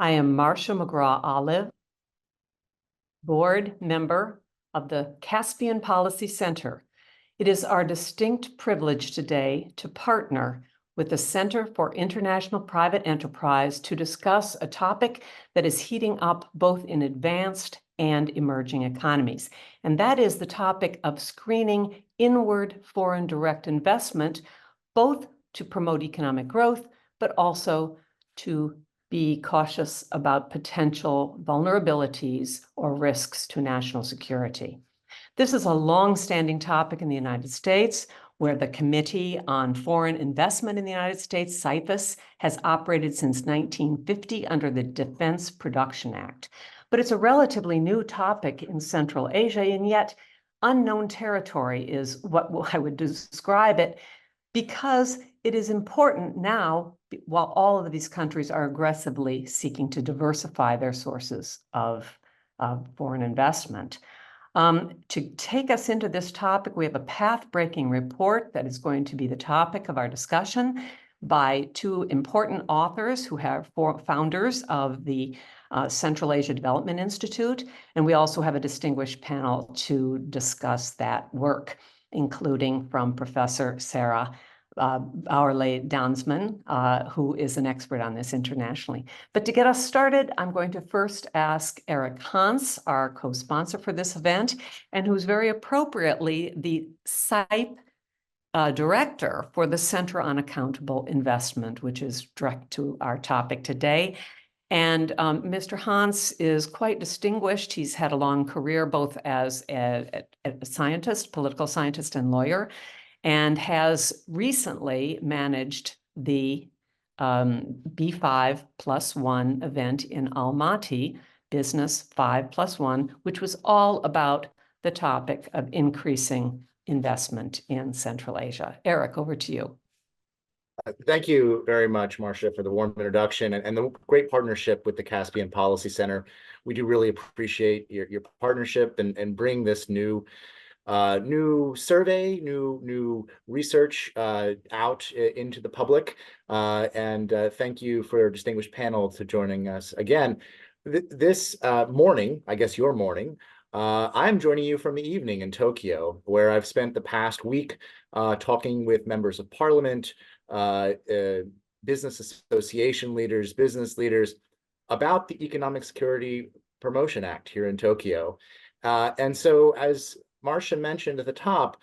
I am Marcia McGraw-Olive, board member of the Caspian Policy Center. It is our distinct privilege today to partner with the Center for International Private Enterprise to discuss a topic that is heating up both in advanced and emerging economies. And that is the topic of screening inward foreign direct investment, both to promote economic growth, but also to be cautious about potential vulnerabilities or risks to national security. This is a long-standing topic in the United States, where the Committee on Foreign Investment in the United States, CIPE, has operated since 1950 under the Defense Production Act. But it's a relatively new topic in Central Asia, and yet unknown territory is what I would describe it, because it is important now, while all of these countries are aggressively seeking to diversify their sources of foreign investment. To take us into this topic, we have a path-breaking report that is going to be the topic of our discussion by two important authors who are founders of the Central Asia Development Institute, and we also have a distinguished panel to discuss that work, including from Professor Sarah Bauerle-Dansman, who is an expert on this internationally. But to get us started, I'm going to first ask Eric Hans, our co-sponsor for this event, and who's very appropriately the CIPE director for the Center on Accountable Investment, which is direct to our topic today. And Mr. Hans is quite distinguished. He's had a long career both as a scientist, political scientist, and lawyer, and has recently managed the B5+1 event in Almaty, Business 5+1, which was all about the topic of increasing investment in Central Asia. Eric, over to you. Thank you very much, Marcia, for the warm introduction and the great partnership with the Caspian Policy Center. We do really appreciate your partnership and bring this new survey, new research out into the public. Thank you for a distinguished panel to joining us again. This morning, I guess your morning, I'm joining you from the evening in Tokyo, where I've spent the past week talking with members of parliament, business association leaders, business leaders about the Economic Security Promotion Act here in Tokyo. And so, as Marcia mentioned at the top,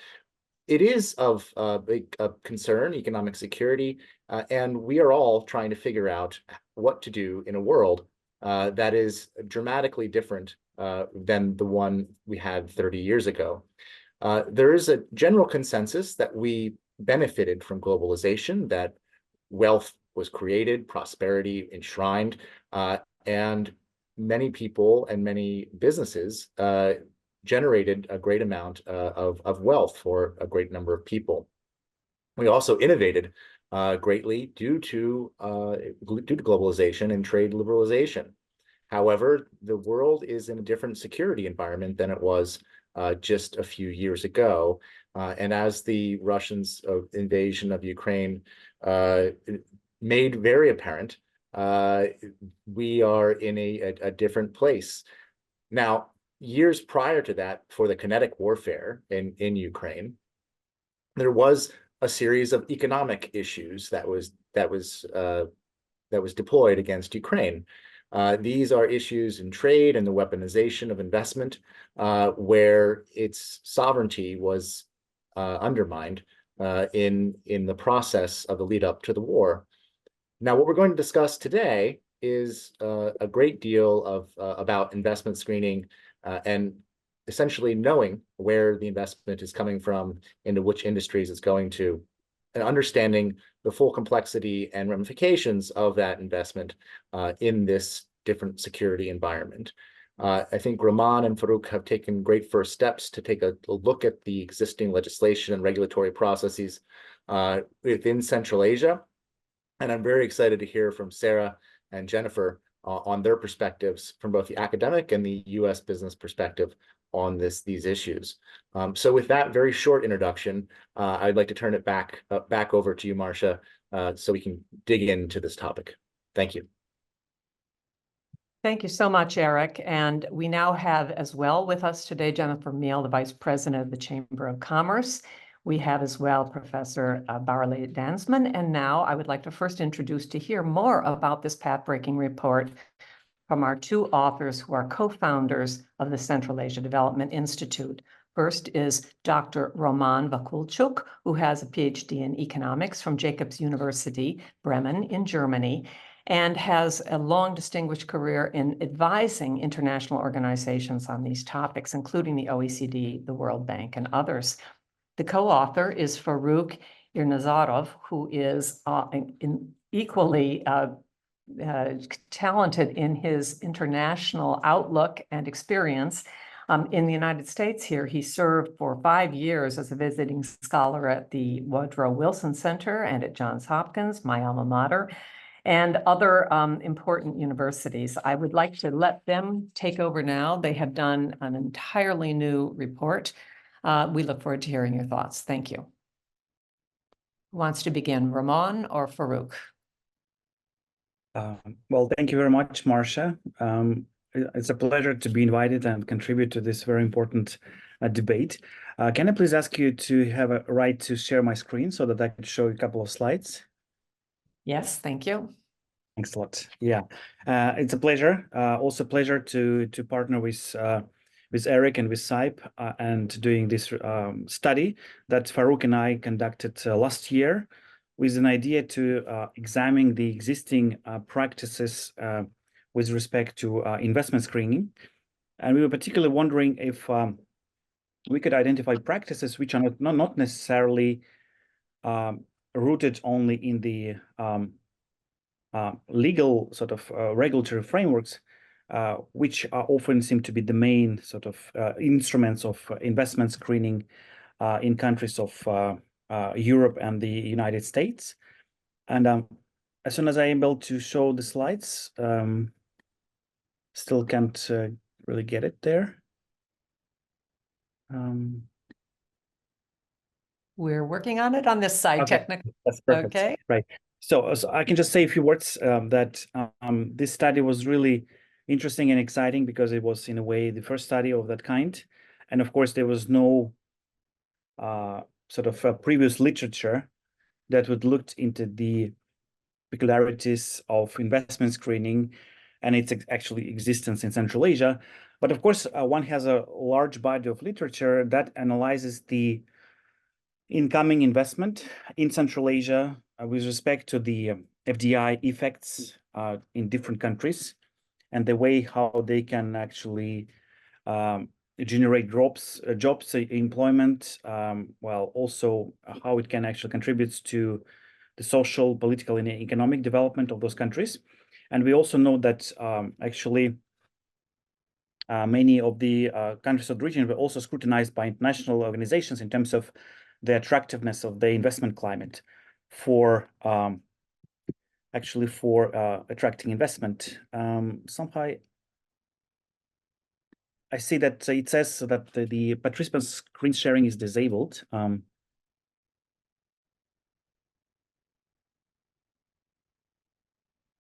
it is of big concern, economic security, and we are all trying to figure out what to do in a world that is dramatically different than the one we had 30 years ago. There is a general consensus that we benefited from globalization, that wealth was created, prosperity enshrined, and many people and many businesses generated a great amount of wealth for a great number of people. We also innovated greatly due to globalization and trade liberalization. However, the world is in a different security environment than it was just a few years ago. And as the Russians' invasion of Ukraine made very apparent, we are in a different place. Now, years prior to that, for the kinetic warfare in Ukraine, there was a series of economic issues that was deployed against Ukraine. These are issues in trade and the weaponization of investment, where its sovereignty was undermined in the process of the lead up to the war. Now, what we're going to discuss today is a great deal of about investment screening and essentially knowing where the investment is coming from, into which industries it's going to, and understanding the full complexity and ramifications of that investment in this different security environment. I think Rahman and Farrukh have taken great first steps to take a look at the existing legislation and regulatory processes within Central Asia. And I'm very excited to hear from Sarah and Jennifer on their perspectives from both the academic and the U.S. business perspective on these issues. So with that very short introduction, I'd like to turn it back over to you, Marcia, so we can dig into this topic. Thank you. Thank you so much, Eric. And we now have as well with us today Jennifer Meal, the Vice President of the Chamber of Commerce. We have as well Professor Barley Dansman. And now I would like to first introduce to hear more about this path-breaking report from our two authors who are co-founders of the Central Asia Development Institute. First is Dr. Roman Vakulchuk, who has a PhD in economics from Jacobs University, Bremen in Germany, and has a long distinguished career in advising international organizations on these topics, including the OECD, the World Bank, and others. The co-author is Farrukh Irnazarov, who is equally talented in his international outlook and experience. In the United States here, he served for 5 years as a visiting scholar at the Woodrow Wilson Center and at Johns Hopkins, my alma mater, and other important universities. I would like to let them take over now. They have done an entirely new report. We look forward to hearing your thoughts. Thank you. Who wants to begin, Ramon or Farrukh? Well, thank you very much, Marcia. It's a pleasure to be invited and contribute to this very important debate. Can I please ask you to have a right to share my screen so that I can show you a couple of slides? Yes, thank you. Thanks a lot. Yeah, it's a pleasure. Also a pleasure to partner with Eric and with CIPE and doing this study that Farrukh and I conducted last year with an idea to examine the existing practices with respect to investment screening. And we were particularly wondering if we could identify practices which are not necessarily rooted only in the legal sort of regulatory frameworks, which often seem to be the main sort of instruments of investment screening in countries of Europe and the United States. And as soon as I'm able to show the slides, still can't really get it there. We're working on it on this side, okay. technically. That's perfect. Okay. Right. So I can just say a few words that this study was really interesting and exciting because it was, in a way, the first study of that kind. And of course, there was no sort of previous literature that would look into the peculiarities of investment screening and its actually existence in Central Asia. But of course, one has a large body of literature that analyzes the incoming investment in Central Asia with respect to the FDI effects in different countries and the way how they can actually generate jobs, employment, while also how it can actually contribute to the social, political, and economic development of those countries. And we also know that actually many of the countries of the region were also scrutinized by international organizations in terms of the attractiveness of the investment climate for attracting investment. Somehow I see that it says that the participants' screen sharing is disabled.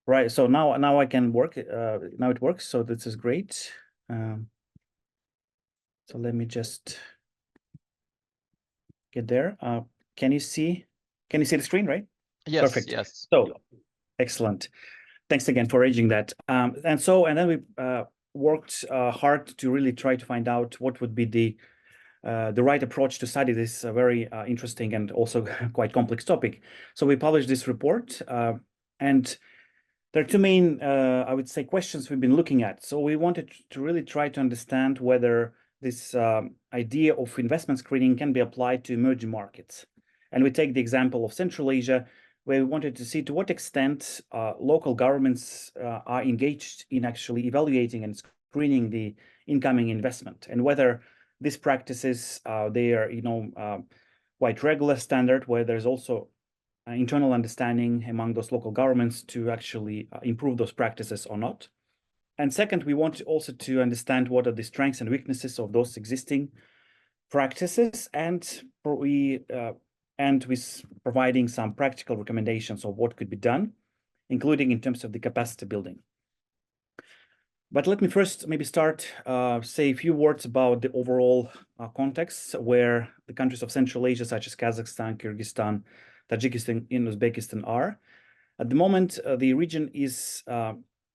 Right, so now I can work. Now it works, so this is great. So let me just get there. Can you see the screen, right? Yes. Perfect. Yes. So excellent. Thanks again for arranging that. And then we worked hard to really try to find out what would be the right approach to study this very interesting and also quite complex topic. So we published this report, and there are two main, I would say, questions we've been looking at. So we wanted to really try to understand whether this idea of investment screening can be applied to emerging markets. And we take the example of Central Asia, where we wanted to see to what extent local governments are engaged in actually evaluating and screening the incoming investment, and whether these practices, they are, quite regular standard, where there's also internal understanding among those local governments to actually improve those practices or not. And second, we want also to understand what are the strengths and weaknesses of those existing practices, and with providing some practical recommendations of what could be done, including in terms of the capacity building. But let me first maybe start, say a few words about the overall context where the countries of Central Asia, such as Kazakhstan, Kyrgyzstan, Tajikistan, and Uzbekistan are. At the moment, the region is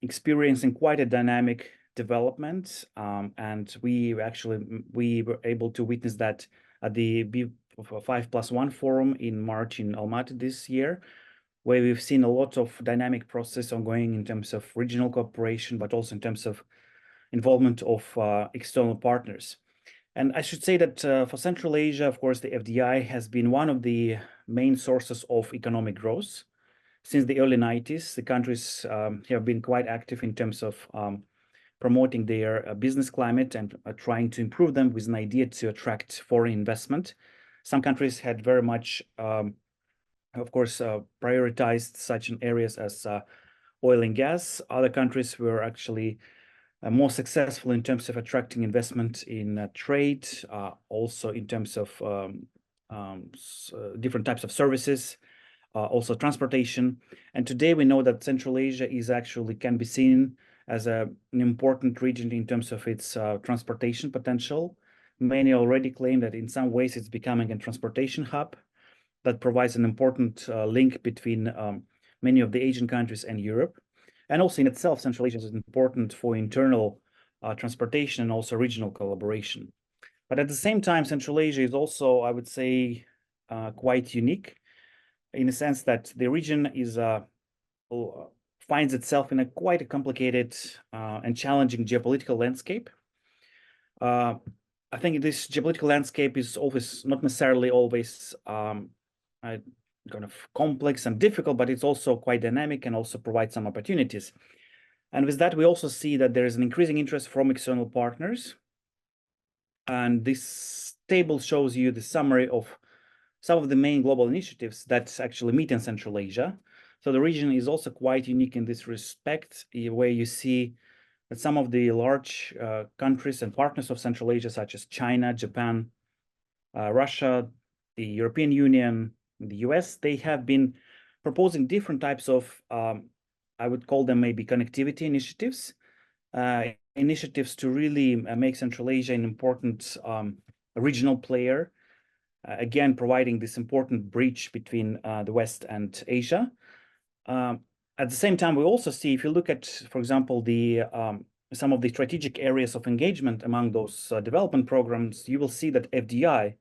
experiencing quite a dynamic development, and we were able to witness that at the B5+1 forum in March in Almaty this year, where we've seen a lot of dynamic process ongoing in terms of regional cooperation, but also in terms of involvement of external partners. And I should say that for Central Asia, of course, the FDI has been one of the main sources of economic growth. Since the early 90s, the countries have been quite active in terms of promoting their business climate and trying to improve them with an idea to attract foreign investment. Some countries had very much, of course, prioritized such areas as oil and gas. Other countries were actually more successful in terms of attracting investment in trade, also in terms of different types of services, also transportation. And today we know that Central Asia can be seen as an important region in terms of its transportation potential. Many already claim that in some ways it's becoming a transportation hub that provides an important link between many of the Asian countries and Europe. And also in itself, Central Asia is important for internal transportation and also regional collaboration. But at the same time, Central Asia is also, I would say, quite unique in the sense that the region finds itself in a quite a complicated and challenging geopolitical landscape. I think this geopolitical landscape is always not necessarily always kind of complex and difficult, but it's also quite dynamic and also provides some opportunities. And with that, we also see that there is an increasing interest from external partners. And this table shows you the summary of some of the main global initiatives that actually meet in Central Asia. So the region is also quite unique in this respect, where you see that some of the large countries and partners of Central Asia, such as China, Japan, Russia, the European Union, the US, they have been proposing different types of, I would call them maybe connectivity initiatives, initiatives to really make Central Asia an important regional player, again, providing this important bridge between the West and Asia. At the same time, we also see, if you look at, for example, some of the strategic areas of engagement among those development programs, you will see that FDI,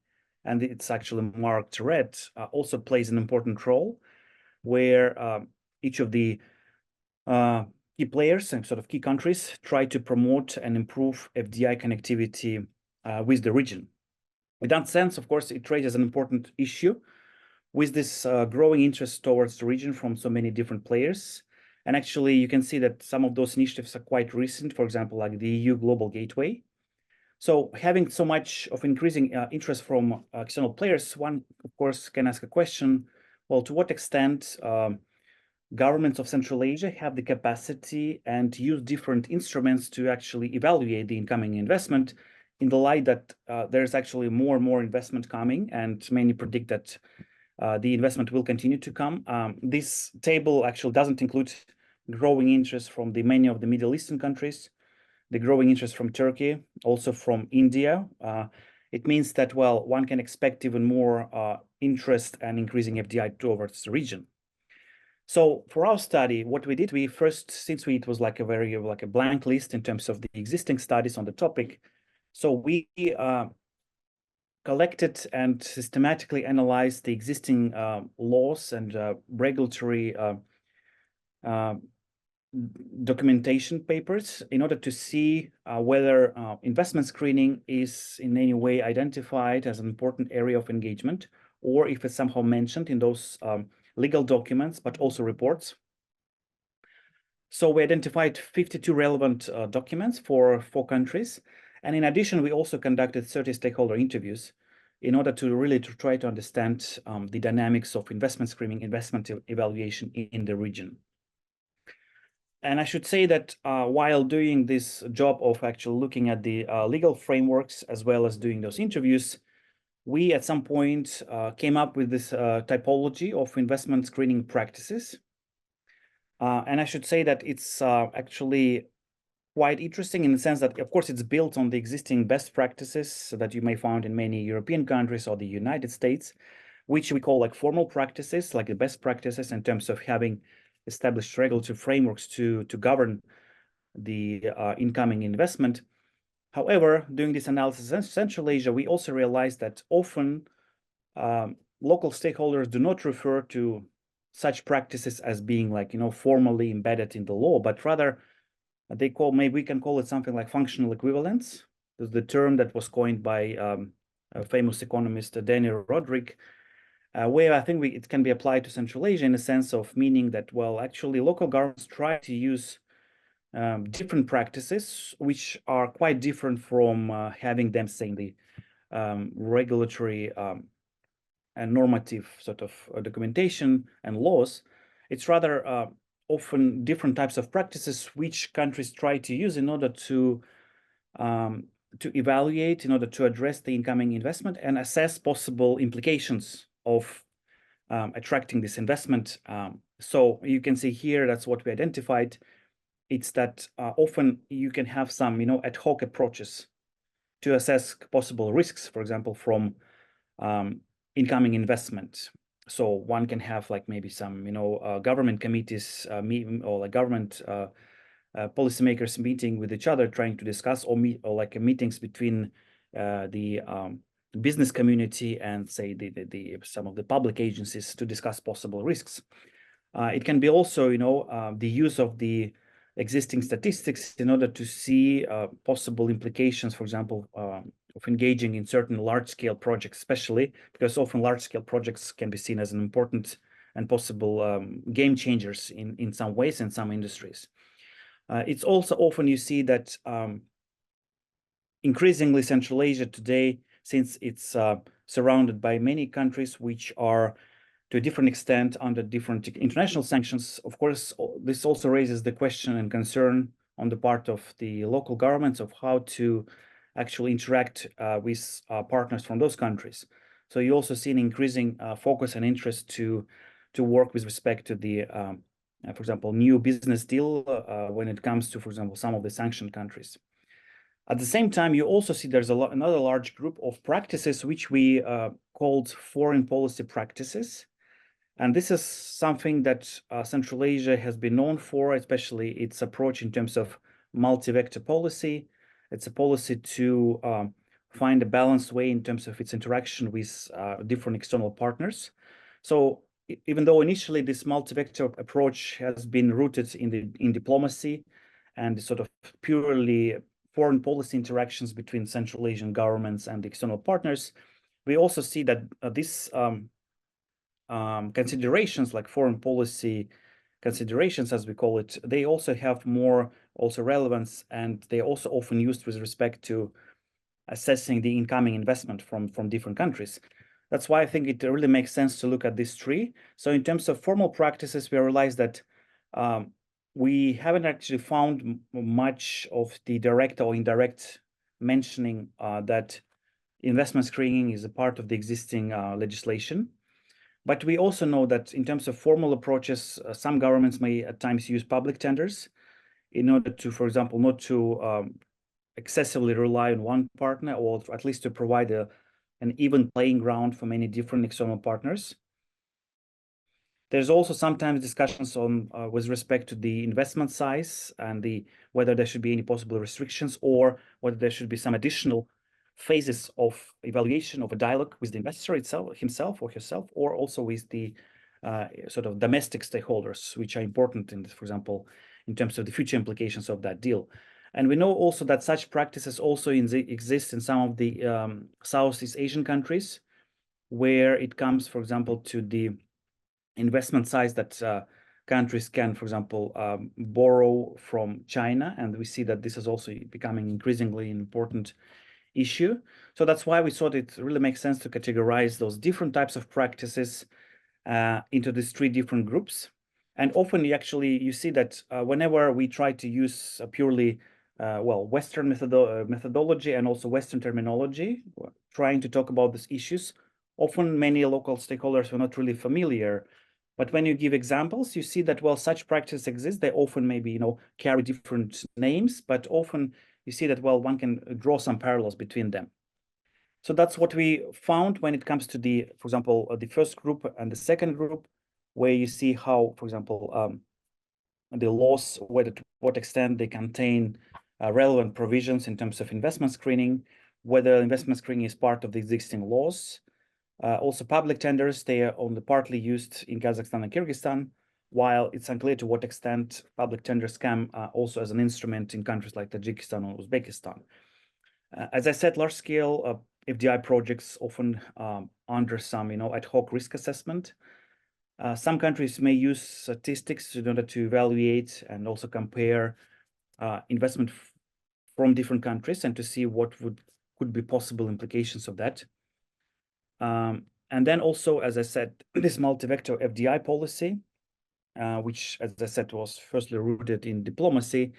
and it's actually marked red, also plays an important role, where each of the key players and sort of key countries try to promote and improve FDI connectivity with the region. In that sense, of course, it raises an important issue with this growing interest towards the region from so many different players. And actually, you can see that some of those initiatives are quite recent, for example, like the EU Global Gateway. So having so much of increasing interest from external players, one, of course, can ask a question, well, to what extent governments of Central Asia have the capacity and use different instruments to actually evaluate the incoming investment in the light that there's actually more and more investment coming, and many predict that the investment will continue to come. This table actually doesn't include growing interest from many of the Middle Eastern countries, the growing interest from Turkey, also from India. It means that, well, one can expect even more interest and increasing FDI towards the region. So for our study, what we did, we first, since it was like a blank list in terms of the existing studies on the topic, so we collected and systematically analyzed the existing laws and regulatory documentation papers in order to see whether investment screening is in any way identified as an important area of engagement, or if it's somehow mentioned in those legal documents, but also reports. So we identified 52 relevant documents for 4 countries. And in addition, we also conducted 30 stakeholder interviews in order to really try to understand the dynamics of investment screening, investment evaluation in the region. And I should say that while doing this job of actually looking at the legal frameworks as well as doing those interviews, we at some point came up with this typology of investment screening practices. And I should say that it's actually quite interesting in the sense that, of course, it's built on the existing best practices that you may find in many European countries or the United States, which we call like formal practices, like the best practices in terms of having established regulatory frameworks to govern the incoming investment. However, doing this analysis in Central Asia, we also realized that often local stakeholders do not refer to such practices as being like, formally embedded in the law, but rather they call, maybe we can call it something like functional equivalence. There's the term that was coined by a famous economist, Danny Roderick, where I think it can be applied to Central Asia in the sense of meaning that, well, actually local governments try to use different practices, which are quite different from having them saying the regulatory and normative sort of documentation and laws. It's rather often different types of practices which countries try to use in order to evaluate, in order to address the incoming investment and assess possible implications of attracting this investment. So you can see here, that's what we identified. It's that often you can have some, ad hoc approaches to assess possible risks, for example, from incoming investment. So one can have like maybe some, government committees meeting or like government policymakers meeting with each other, trying to discuss or like meetings between the business community and say some of the public agencies to discuss possible risks. It can be also, the use of the existing statistics in order to see possible implications, for example, of engaging in certain large-scale projects, especially because often large-scale projects can be seen as an important and possible game changers in some ways in some industries. It's also often you see that increasingly Central Asia today, since it's surrounded by many countries which are to a different extent under different international sanctions, of course, this also raises the question and concern on the part of the local governments of how to actually interact with partners from those countries. So you also see an increasing focus and interest to work with respect to the, for example, new business deal when it comes to, for example, some of the sanctioned countries. At the same time, you also see there's another large group of practices which we called foreign policy practices. And this is something that Central Asia has been known for, especially its approach in terms of multi-vector policy. It's a policy to find a balanced way in terms of its interaction with different external partners. So even though initially this multi-vector approach has been rooted in diplomacy and sort of purely foreign policy interactions between Central Asian governments and external partners, we also see that this considerations like foreign policy considerations, as we call it, they also have more relevance, and they also often used with respect to assessing the incoming investment from different countries. That's why I think it really makes sense to look at this tree. So in terms of formal practices, we realized that we haven't actually found much of the direct or indirect mentioning that investment screening is a part of the existing legislation. But we also know that in terms of formal approaches, some governments may at times use public tenders in order to, for example, not to excessively rely on one partner, or at least to provide an even playing ground for many different external partners. There's also sometimes discussions on with respect to the investment size and whether there should be any possible restrictions, or whether there should be some additional phases of evaluation of a dialogue with the investor himself or herself, or also with the sort of domestic stakeholders, which are important for example, in terms of the future implications of that deal. And we know also that such practices also exist in some of the Southeast Asian countries, where it comes, for example, to the investment size that countries can, for example, borrow from China. And we see that this is also becoming increasingly an important issue. So that's why we thought it really makes sense to categorize those different types of practices into these three different groups. And often you see that whenever we try to use a purely Western methodology and also Western terminology, trying to talk about these issues, often many local stakeholders were not really familiar But when you give examples, you see that, well, such practices exist. They often maybe, carry different names, but often you see that, well, one can draw some parallels between them. So that's what we found when it comes to for example, the first group and the second group, where you see how, for example, the laws, to what extent they contain relevant provisions in terms of investment screening, whether investment screening is part of the existing laws. Also, public tenders, they are only partly used in Kazakhstan and Kyrgyzstan, while it's unclear to what extent public tenders come also as an instrument in countries like Tajikistan or Uzbekistan. As I said, large-scale FDI projects often under some, ad hoc risk assessment. Some countries may use statistics in order to evaluate and also compare investment from different countries and to see what could be possible implications of that. And then also, as I said, this multi-vector FDI policy, which, as I said, was firstly rooted in diplomacy.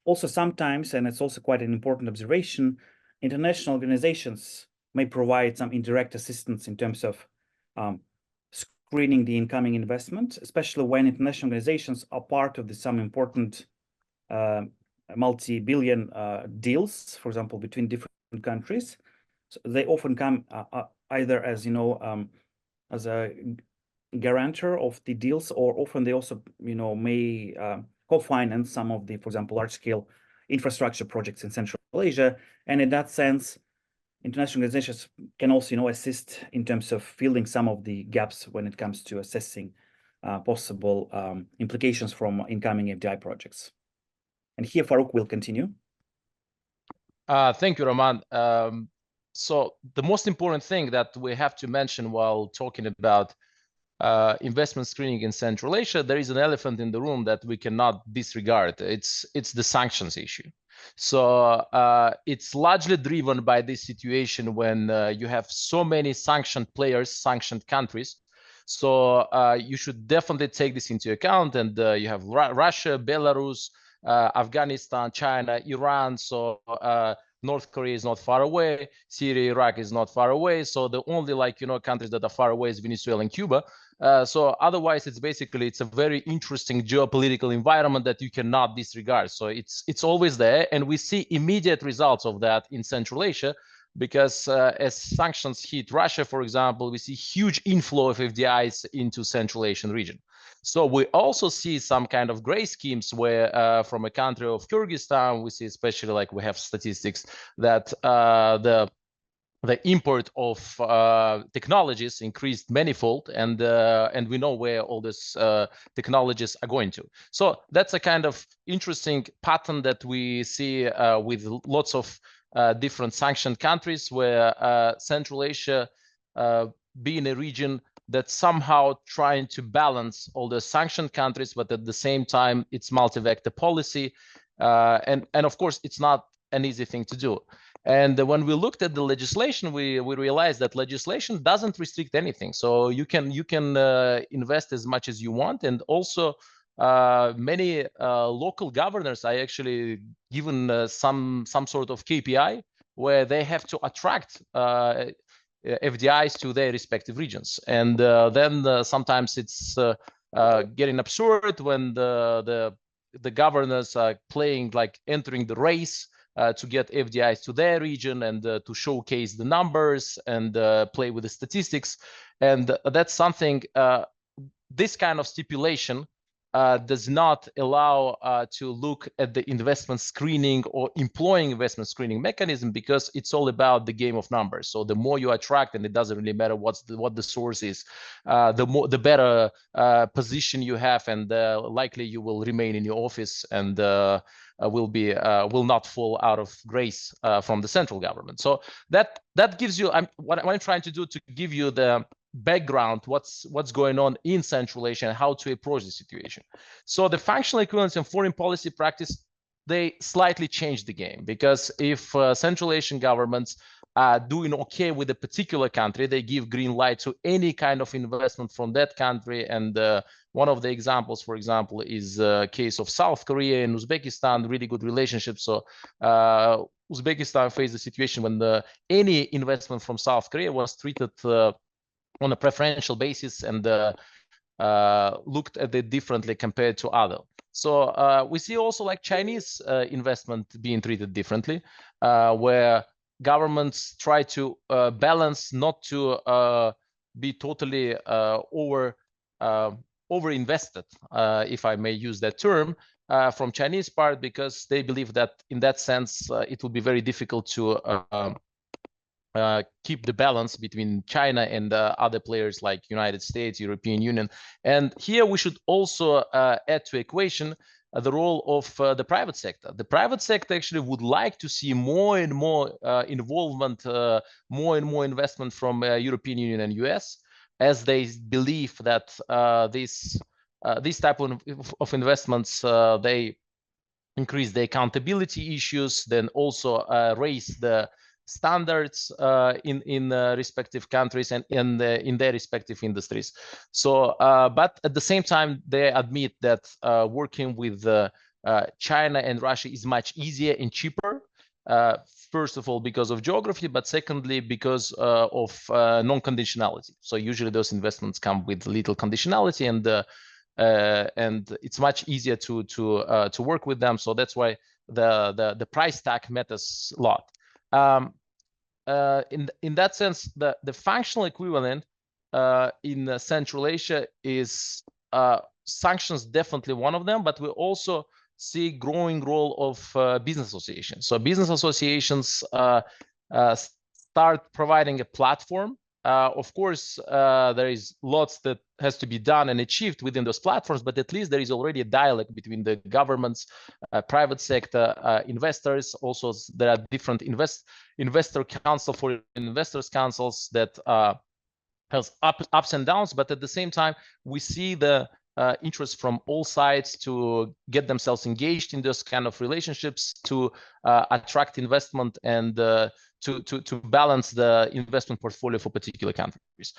Also sometimes, and it's also quite an important observation, international organizations may provide some indirect assistance in terms of screening the incoming investment, especially when international organizations are part of some important multi-billion deals, for example, between different countries. So they often come either as, as a guarantor of the deals, or often they also, may co-finance some of the, for example, large-scale infrastructure projects in Central Asia. And in that sense, international organizations can also, assist in terms of filling some of the gaps when it comes to assessing possible implications from incoming FDI projects. And here, Farrukh will continue. Thank you, Roman. So the most important thing that we have to mention while talking about investment screening in Central Asia, there is an elephant in the room that we cannot disregard. It's the sanctions issue. So it's largely driven by this situation when you have so many sanctioned players, sanctioned countries. So you should definitely take this into account. And you have Russia, Belarus, Afghanistan, China, Iran. So North Korea is not far away. Syria, Iraq is not far away. So the only countries that are far away is Venezuela and Cuba. So otherwise, it's a very interesting geopolitical environment that you cannot disregard. So it's always there, and we see immediate results of that in Central Asia, because as sanctions hit Russia, for example, we see huge inflow of FDIs into Central Asian region. So we also see some kind of gray schemes where from a country of Kyrgyzstan, we see especially we have statistics that the import of technologies increased manifold, and we know where all these technologies are going to. So that's a kind of interesting pattern that we see with lots of different sanctioned countries, where Central Asia being a region that's somehow trying to balance all the sanctioned countries, but at the same time, it's multi-vector policy. And of course, it's not an easy thing to do. And when we looked at the legislation, we realized that legislation doesn't restrict anything. So you can invest as much as you want. And also many local governors are actually given some sort of KPI where they have to attract FDIs to their respective regions. And then sometimes it's getting absurd when the governors are playing entering the race to get FDIs to their region and to showcase the numbers and play with the statistics. And that's something, this kind of stipulation does not allow to look at the investment screening or employing investment screening mechanism, because it's all about the game of numbers. So the more you attract, and it doesn't really matter what the source is, the better position you have, and likely you will remain in your office and will not fall out of grace from the central government. So that gives you what I'm trying to do to give you the background, what's going on in Central Asia and how to approach the situation. So the functional equivalence in foreign policy practice, they slightly changed the game, because if Central Asian governments are doing okay with a particular country, they give green light to any kind of investment from that country. And one of the examples, for example, is a case of South Korea and Uzbekistan, really good relationship. So Uzbekistan faced a situation when any investment from South Korea was treated on a preferential basis, and looked at it differently compared to other. So we see also like Chinese investment being treated differently, where governments try to balance not to be totally over-invested, if I may use that term, from Chinese part, because they believe that in that sense it will be very difficult to keep the balance between China and other players like United States, European Union. And here we should also add to equation the role of the private sector. The private sector actually would like to see more and more involvement, more and more investment from European Union and US, as they believe that this type of investments, they increase the accountability issues, then also raise the standards in respective countries and in their respective industries. So, but at the same time, they admit that working with China and Russia is much easier and cheaper. First of all, because of geography, but secondly, because of non-conditionality. So usually those investments come with little conditionality, and it's much easier to work with them. So that's why the price tag matters a lot. In that sense, the functional equivalent in Central Asia is sanctions, definitely one of them, but we also see growing role of business associations. So business associations start providing a platform. Of course, there is lots that has to be done and achieved within those platforms, but at least there is already a dialogue between the governments, private sector, investors. Also, there are different investor council for investors councils that has ups and downs, but at the same time, we see the interest from all sides to get themselves engaged in those kind of relationships, to attract investment and to balance the investment portfolio for particular countries.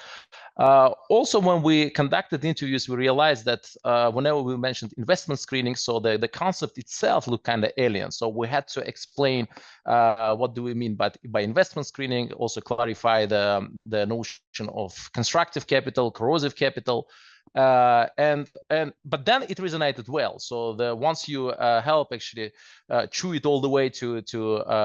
Also, when we conducted interviews, we realized that whenever we mentioned investment screening, so the concept itself looked kind of alien. So we had to explain what do we mean by investment screening, also clarify the notion of constructive capital, corrosive capital. But then it resonated well. So once you help actually chew it all the way to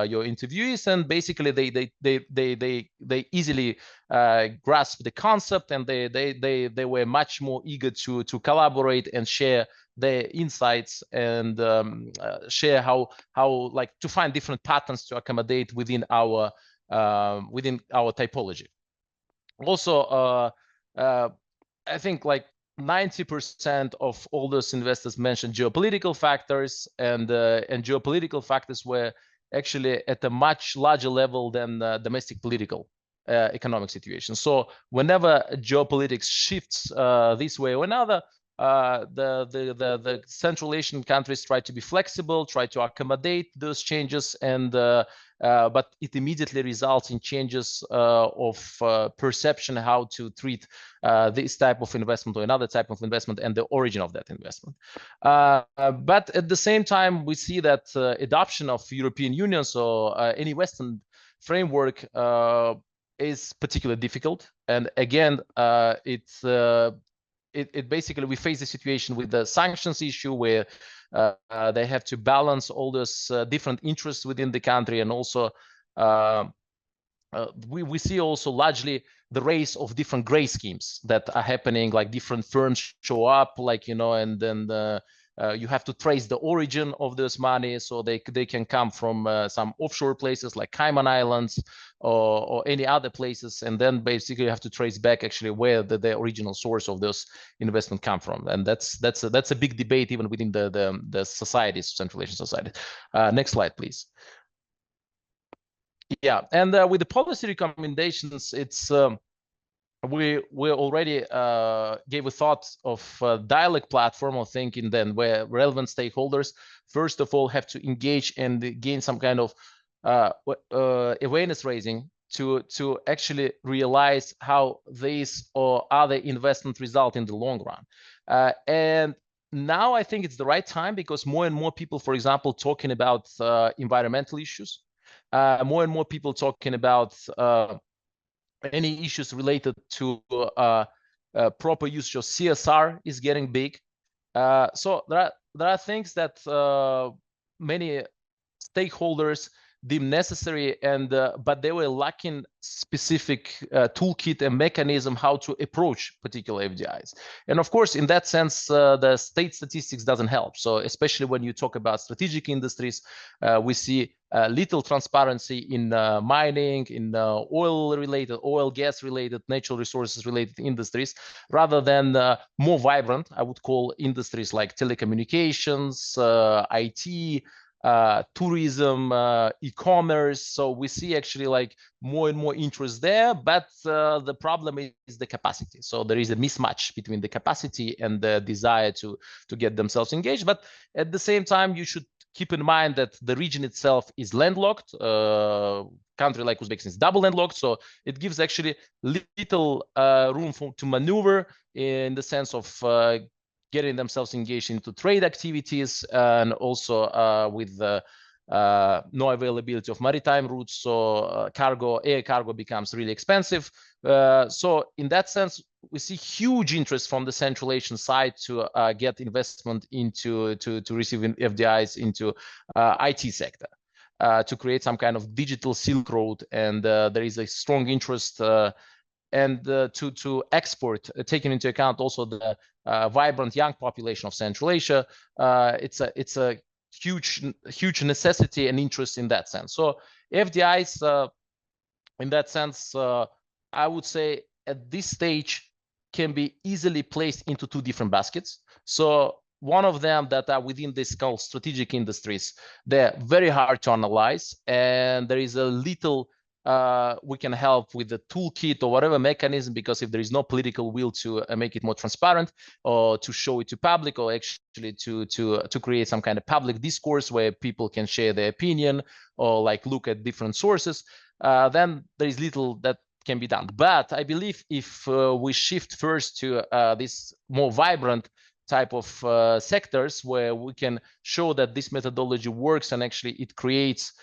your interviewees, and basically they easily grasp the concept, and they were much more eager to collaborate and share their insights and share how like to find different patterns to accommodate within our typology. Also, I think like 90% of all those investors mentioned geopolitical factors, and geopolitical factors were actually at a much larger level than domestic political economic situation. So whenever geopolitics shifts this way or another, the Central Asian countries try to be flexible, try to accommodate those changes, and but it immediately results in changes of perception how to treat this type of investment or another type of investment and the origin of that investment. But at the same time, we see that adoption of European Union, so any Western framework, is particularly difficult. And again, it basically, we face the situation with the sanctions issue where they have to balance all those different interests within the country, and also we see also largely the race of different gray schemes that are happening, like different firms show up, like, you know, and then you have to trace the origin of this money, so they can come from some offshore places like Cayman Islands or any other places, and then basically you have to trace back actually where the original source of those investment come from. And that's a big debate even within the societies, Central Asian society. Next slide, please. Yeah, and with the policy recommendations, it's we already gave a thought of a dialogue platform of thinking, then where relevant stakeholders first of all have to engage and gain some kind of awareness raising to actually realize how these or other investment result in the long run. And now I think it's the right time, because more and more people, for example, talking about environmental issues, more and more people talking about any issues related to proper usage of CSR is getting big. So there are things that many stakeholders deemed necessary, and but they were lacking specific toolkit and mechanism how to approach particular FDIs. And of course, in that sense, the state statistics doesn't help. So especially when you talk about strategic industries, we see little transparency in mining, in oil, gas related, natural resources related industries, rather than more vibrant, I would call, industries like telecommunications, IT, tourism, e-commerce. So we see actually like more and more interest there, but the problem is the capacity. So there is a mismatch between the capacity and the desire to get themselves engaged. But at the same time, you should keep in mind that the region itself is landlocked. Country like Uzbekistan is double landlocked, so it gives actually little room to maneuver in the sense of getting themselves engaged into trade activities, and also with no availability of maritime routes, so air cargo becomes really expensive. So in that sense, we see huge interest from the Central Asian side to get investment into to receiving FDIs into IT sector, to create some kind of digital Silk Road, and there is a strong interest and to export, taking into account also the vibrant young population of Central Asia. It's a huge necessity and interest in that sense. So FDIs, in that sense, I would say at this stage can be easily placed into two different baskets. So one of them that are within this called strategic industries, they're very hard to analyze, and there is a little we can help with the toolkit or whatever mechanism, because if there is no political will to make it more transparent, or to show it to public, or actually to create some kind of public discourse where people can share their opinion or like look at different sources, then there is little that can be done. But I believe if we shift first to this more vibrant type of sectors where we can show that this methodology works and actually it creates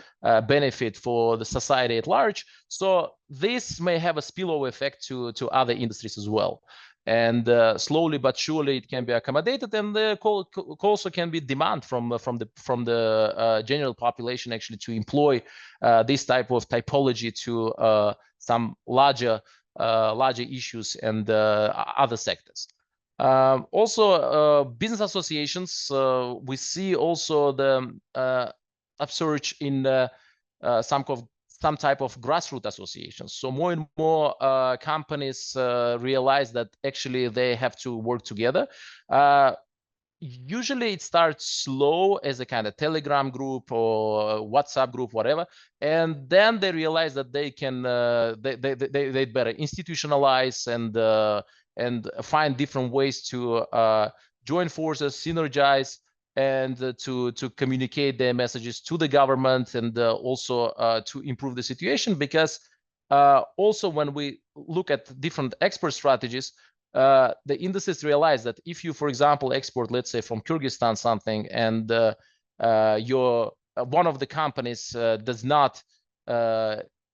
benefit for the society at large, so this may have a spillover effect to other industries as well. And slowly but surely it can be accommodated, and also can be demand from the general population actually to employ this type of typology to some larger issues and other sectors. Also, business associations, we see also the upsurge in some type of grassroots associations. So more and more companies realize that actually they have to work together. Usually it starts slow as a kind of Telegram group or WhatsApp group, whatever, and then they realize that they can they better institutionalize and find different ways to join forces, synergize, and to communicate their messages to the government, and also to improve the situation. Because also when we look at different export strategies, the industries realize that if you, for example, export, let's say from Kyrgyzstan something, and your one of the companies does not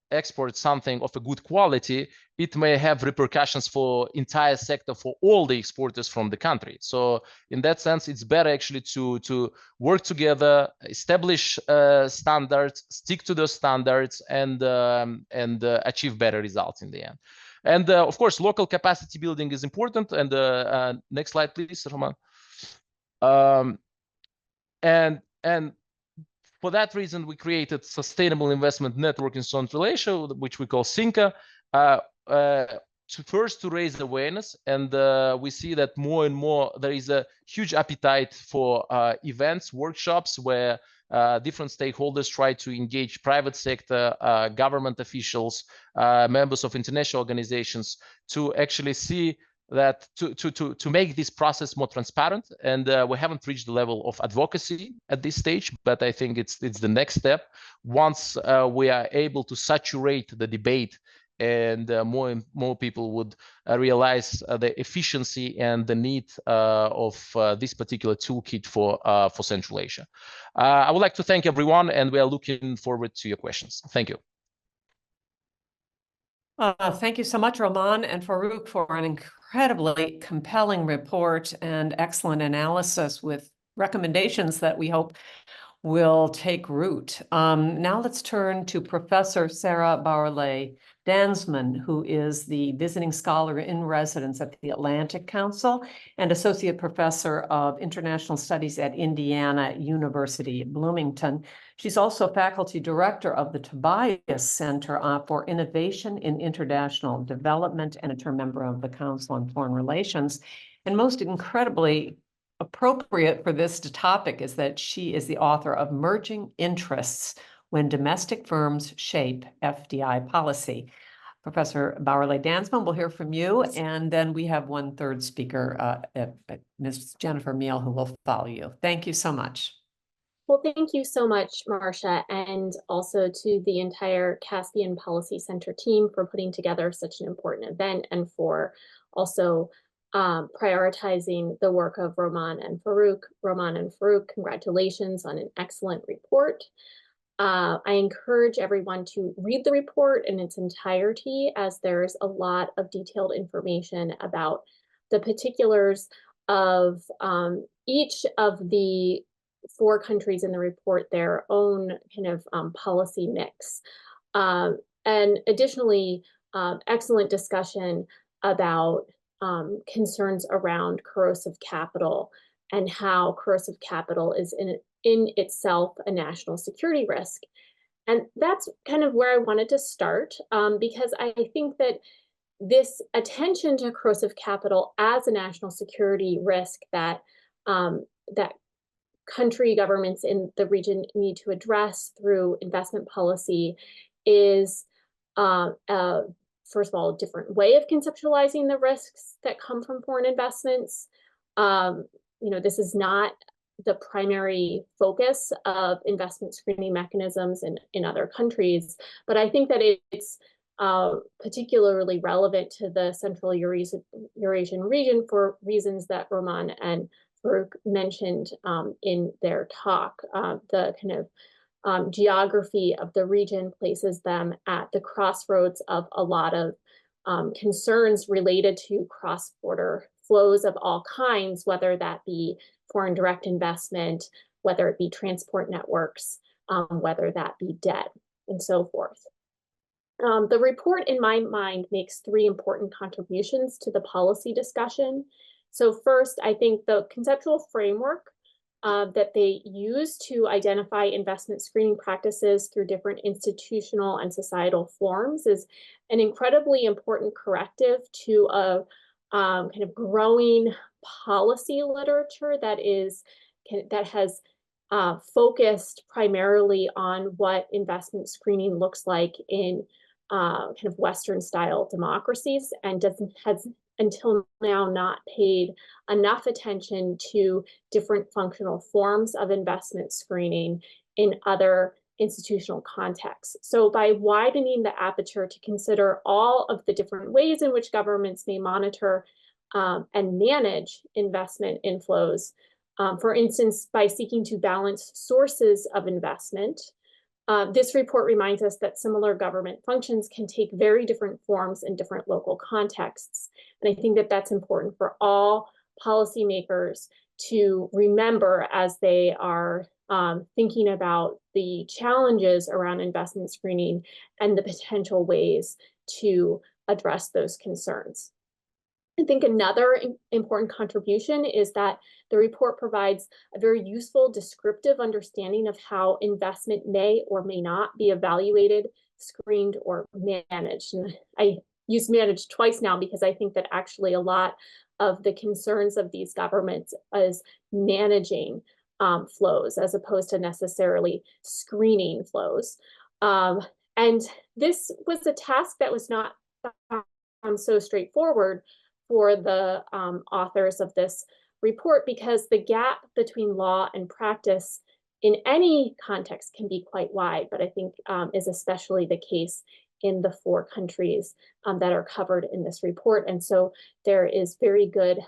export something of a good quality, it may have repercussions for entire sector for all the exporters from the country. So in that sense, it's better actually to work together, establish standards, stick to those standards, and achieve better results in the end. And of course, local capacity building is important. And next slide, please, Roman. And for that reason, we created Sustainable Investment Network in Central Asia, which we call SINCA, to raise awareness. And we see that more and more there is a huge appetite for events, workshops, where different stakeholders try to engage private sector, government officials, members of international organizations, to actually see that to make this process more transparent. And we haven't reached the level of advocacy at this stage, but I think it's the next step. Once we are able to saturate the debate, and more and more people would realize the efficiency and the need of this particular toolkit for Central Asia. I would like to thank everyone, and we are looking forward to your questions. Thank you. Thank you so much, Roman and Farrukh, for an incredibly compelling report and excellent analysis with recommendations that we hope will take root. Now let's turn to Professor Sarah Bauerle-Dansman, who is the visiting scholar in residence at the Atlantic Council and Associate Professor of International Studies at Indiana University, Bloomington. She's also Faculty Director of the Tobias Center for Innovation in International Development and a term member of the Council on Foreign Relations. And most incredibly appropriate for this topic is that she is the author of Merging Interests When Domestic Firms Shape FDI Policy. Professor Bauerle-Dansman, we'll hear from you, and then we have one third speaker, Ms. Jennifer Meal, who will follow you. Thank you so much. Well, thank you so much, Marcia, and also to the entire Caspian Policy Center team for putting together such an important event and for also prioritizing the work of Roman and Farrukh. Roman and Farrukh, congratulations on an excellent report. I encourage everyone to read the report in its entirety, as there's a lot of detailed information about the particulars of each of the 4 countries in the report, their own kind of policy mix. And additionally, excellent discussion about concerns around corrosive capital and how corrosive capital is in itself a national security risk. And that's kind of where I wanted to start, because I think that this attention to corrosive capital as a national security risk that that country governments in the region need to address through investment policy is first of all, a different way of conceptualizing the risks that come from foreign investments. This is not the primary focus of investment screening mechanisms in other countries, but I think that it's particularly relevant to the Central Eurasian region for reasons that Roman and Farrukh mentioned in their talk. The kind of geography of the region places them at the crossroads of a lot of concerns related to cross-border flows of all kinds, whether that be foreign direct investment, whether it be transport networks, whether that be debt, and so forth. The report, in my mind, makes 3 important contributions to the policy discussion. So first, I think the conceptual framework that they use to identify investment screening practices through different institutional and societal forms is an incredibly important corrective to a kind of growing policy literature that has focused primarily on what investment screening looks like in kind of Western style democracies, and has until now not paid enough attention to different functional forms of investment screening in other institutional contexts. So by widening the aperture to consider all of the different ways in which governments may monitor and manage investment inflows, for instance, by seeking to balance sources of investment, this report reminds us that similar government functions can take very different forms in different local contexts. And I think that that's important for all policymakers to remember as they are thinking about the challenges around investment screening and the potential ways to address those concerns. I think another important contribution is that the report provides a very useful descriptive understanding of how investment may or may not be evaluated, screened, or managed. And I use managed twice now because I think that actually a lot of the concerns of these governments is managing flows as opposed to necessarily screening flows. And this was a task that was not so straightforward for the authors of this report, because the gap between law and practice in any context can be quite wide, but I think is especially the case in the 4 countries that are covered in this report. And so there is very good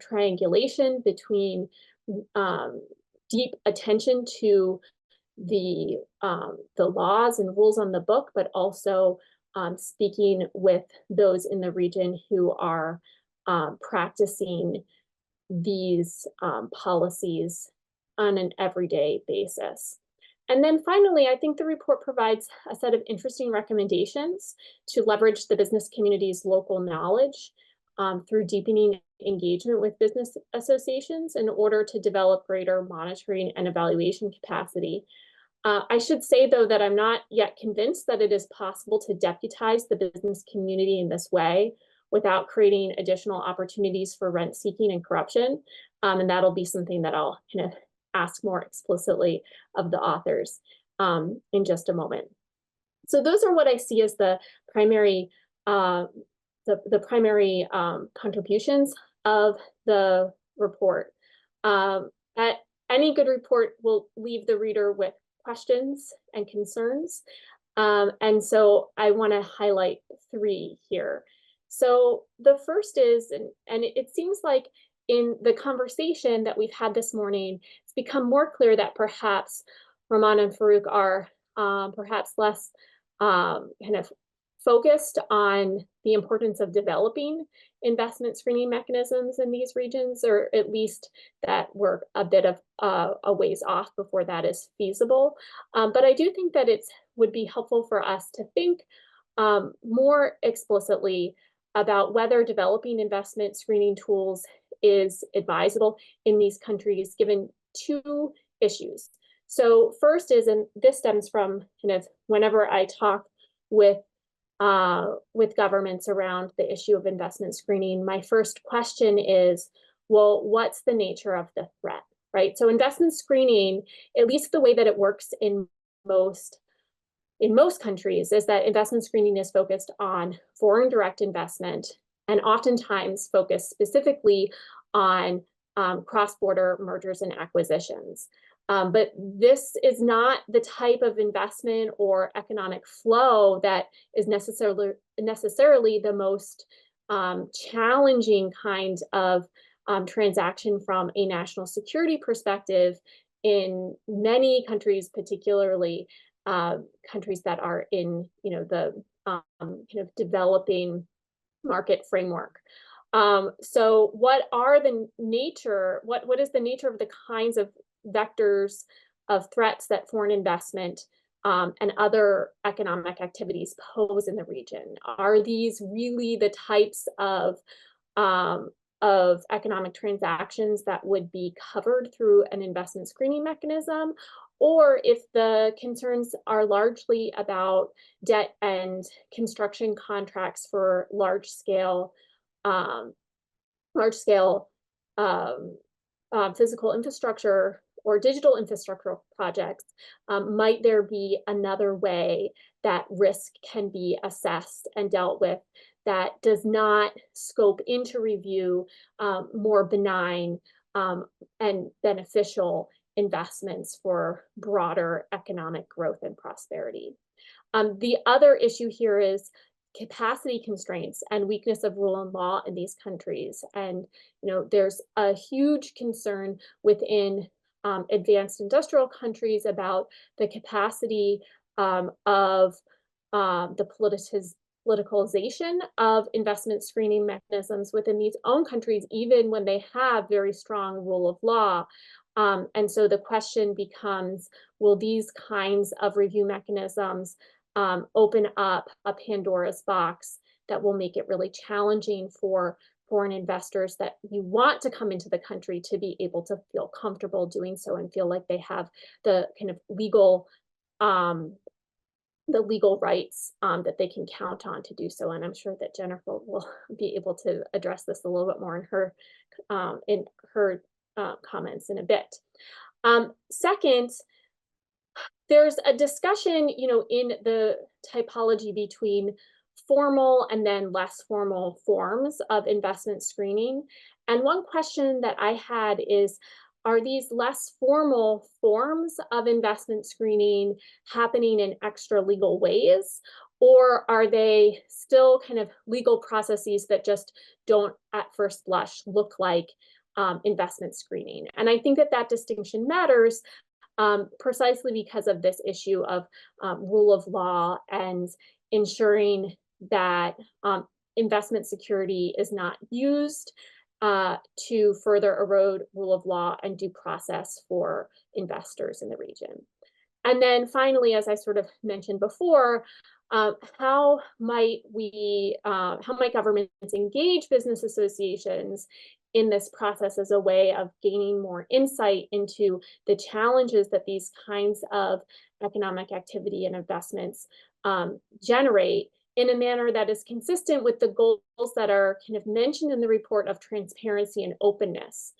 triangulation between deep attention to the laws and rules on the book, but also speaking with those in the region who are practicing these policies on an everyday basis. And then finally, I think the report provides a set of interesting recommendations to leverage the business community's local knowledge through deepening engagement with business associations in order to develop greater monitoring and evaluation capacity. I should say, though, that I'm not yet convinced that it is possible to deputize the business community in this way without creating additional opportunities for rent seeking and corruption. And that'll be something that I'll kind of ask more explicitly of the authors in just a moment. So those are what I see as the primary contributions of the report. Any good report will leave the reader with questions and concerns. And so I want to highlight 3 here. So the first is, and it seems like in the conversation that we've had this morning, it's become more clear that perhaps Rahman and Farrukh are perhaps less kind of focused on the importance of developing investment screening mechanisms in these regions, or at least that we're a bit of a ways off before that is feasible. But I do think that it would be helpful for us to think more explicitly about whether developing investment screening tools is advisable in these countries, given 2 issues. So first is, and this stems from kind of whenever I talk with governments around the issue of investment screening, my first question is, well, what's the nature of the threat, right? So investment screening, at least the way that it works in most countries, is that investment screening is focused on foreign direct investment and oftentimes focused specifically on cross-border mergers and acquisitions. But this is not the type of investment or economic flow that is necessarily the most challenging kind of transaction from a national security perspective in many countries, particularly countries that are in the kind of developing market framework. So what is the nature of the kinds of vectors of threats that foreign investment and other economic activities pose in the region? Are these really the types of economic transactions that would be covered through an investment screening mechanism? Or if the concerns are largely about debt and construction contracts for large-scale physical infrastructure or digital infrastructure projects, might there be another way that risk can be assessed and dealt with that does not scope into review more benign and beneficial investments for broader economic growth and prosperity? The other issue here is capacity constraints and weakness of rule of law in these countries. And there's a huge concern within advanced industrial countries about the capacity of the politicalization of investment screening mechanisms within these own countries, even when they have very strong rule of law. And so the question becomes, will these kinds of review mechanisms open up a Pandora's box that will make it really challenging for foreign investors that you want to come into the country to be able to feel comfortable doing so and feel like they have the kind of legal rights that they can count on to do so? And I'm sure that Jennifer will be able to address this a little bit more in her comments in a bit. Second, there's a discussion, in the typology between formal and then less formal forms of investment screening. And one question that I had is, are these less formal forms of investment screening happening in extra legal ways? Or are they still kind of legal processes that just don't at first blush look like investment screening? And I think that distinction matters precisely because of this issue of rule of law and ensuring that investment security is not used to further erode rule of law and due process for investors in the region. And then finally, as I sort of mentioned before, how might governments engage business associations in this process as a way of gaining more insight into the challenges that these kinds of economic activity and investments generate in a manner that is consistent with the goals that are kind of mentioned in the report of transparency and openness,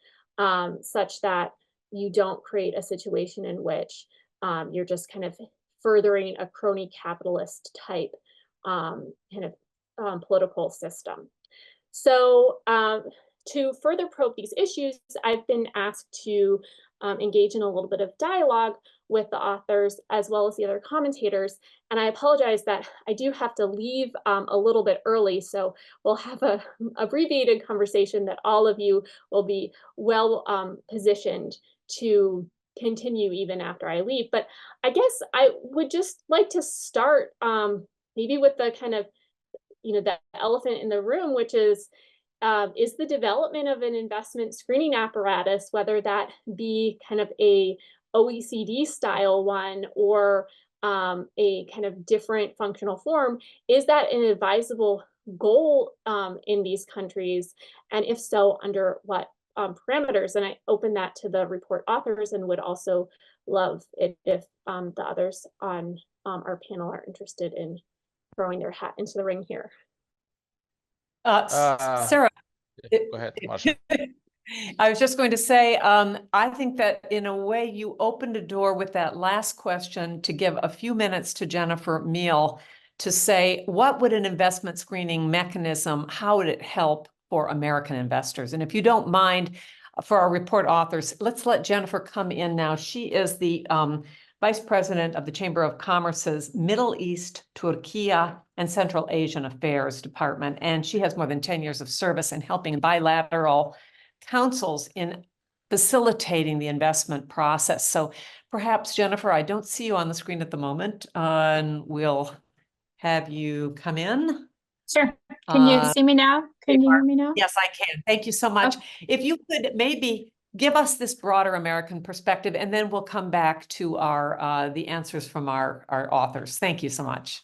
such that you don't create a situation in which you're just kind of furthering a crony capitalist type political system. So to further probe these issues, I've been asked to engage in a little bit of dialogue with the authors as well as the other commentators. And I apologize that I do have to leave a little bit early, so we'll have a abbreviated conversation that all of you will be well positioned to continue even after I leave. But I guess I would just like to start maybe with the kind of, the elephant in the room, which is the development of an investment screening apparatus, whether that be kind of a OECD style one or a kind of different functional form, is that an advisable goal in these countries? And if so, under what parameters? And I open that to the report authors and would also love it if the others on our panel are interested in throwing their hat into the ring here. Sarah, go ahead, Marsha. I was just going to say, I think that in a way you opened a door with that last question to give a few minutes to Jennifer Meal to say, what would an investment screening mechanism, how would it help for American investors? And if you don't mind, for our report authors, let's let Jennifer come in now. She is the Vice President of the Chamber of Commerce's Middle East, Turkey, and Central Asian Affairs Department. And she has more than 10 years of service in helping bilateral councils in facilitating the investment process. So perhaps, Jennifer, I don't see you on the screen at the moment, and we'll have you come in. Sure. Can you see me now? Can you hear me now? Yes, I can. Thank you so much. If you could maybe give us this broader American perspective, and then we'll come back to our the answers from our authors. Thank you so much.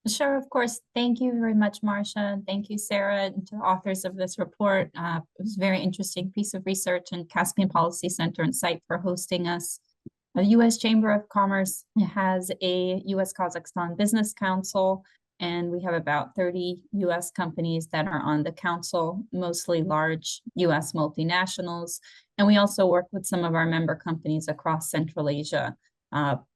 Sure, of course. Thank you very much, Marsha. Thank you, Sarah, and to the authors of this report. It was a very interesting piece of research, and Caspian Policy Center and CIPE for hosting us. The U.S. Chamber of Commerce has a U.S. Kazakhstan Business Council, and we have about 30 U.S. companies that are on the council, mostly large U.S. multinationals. And we also work with some of our member companies across Central Asia.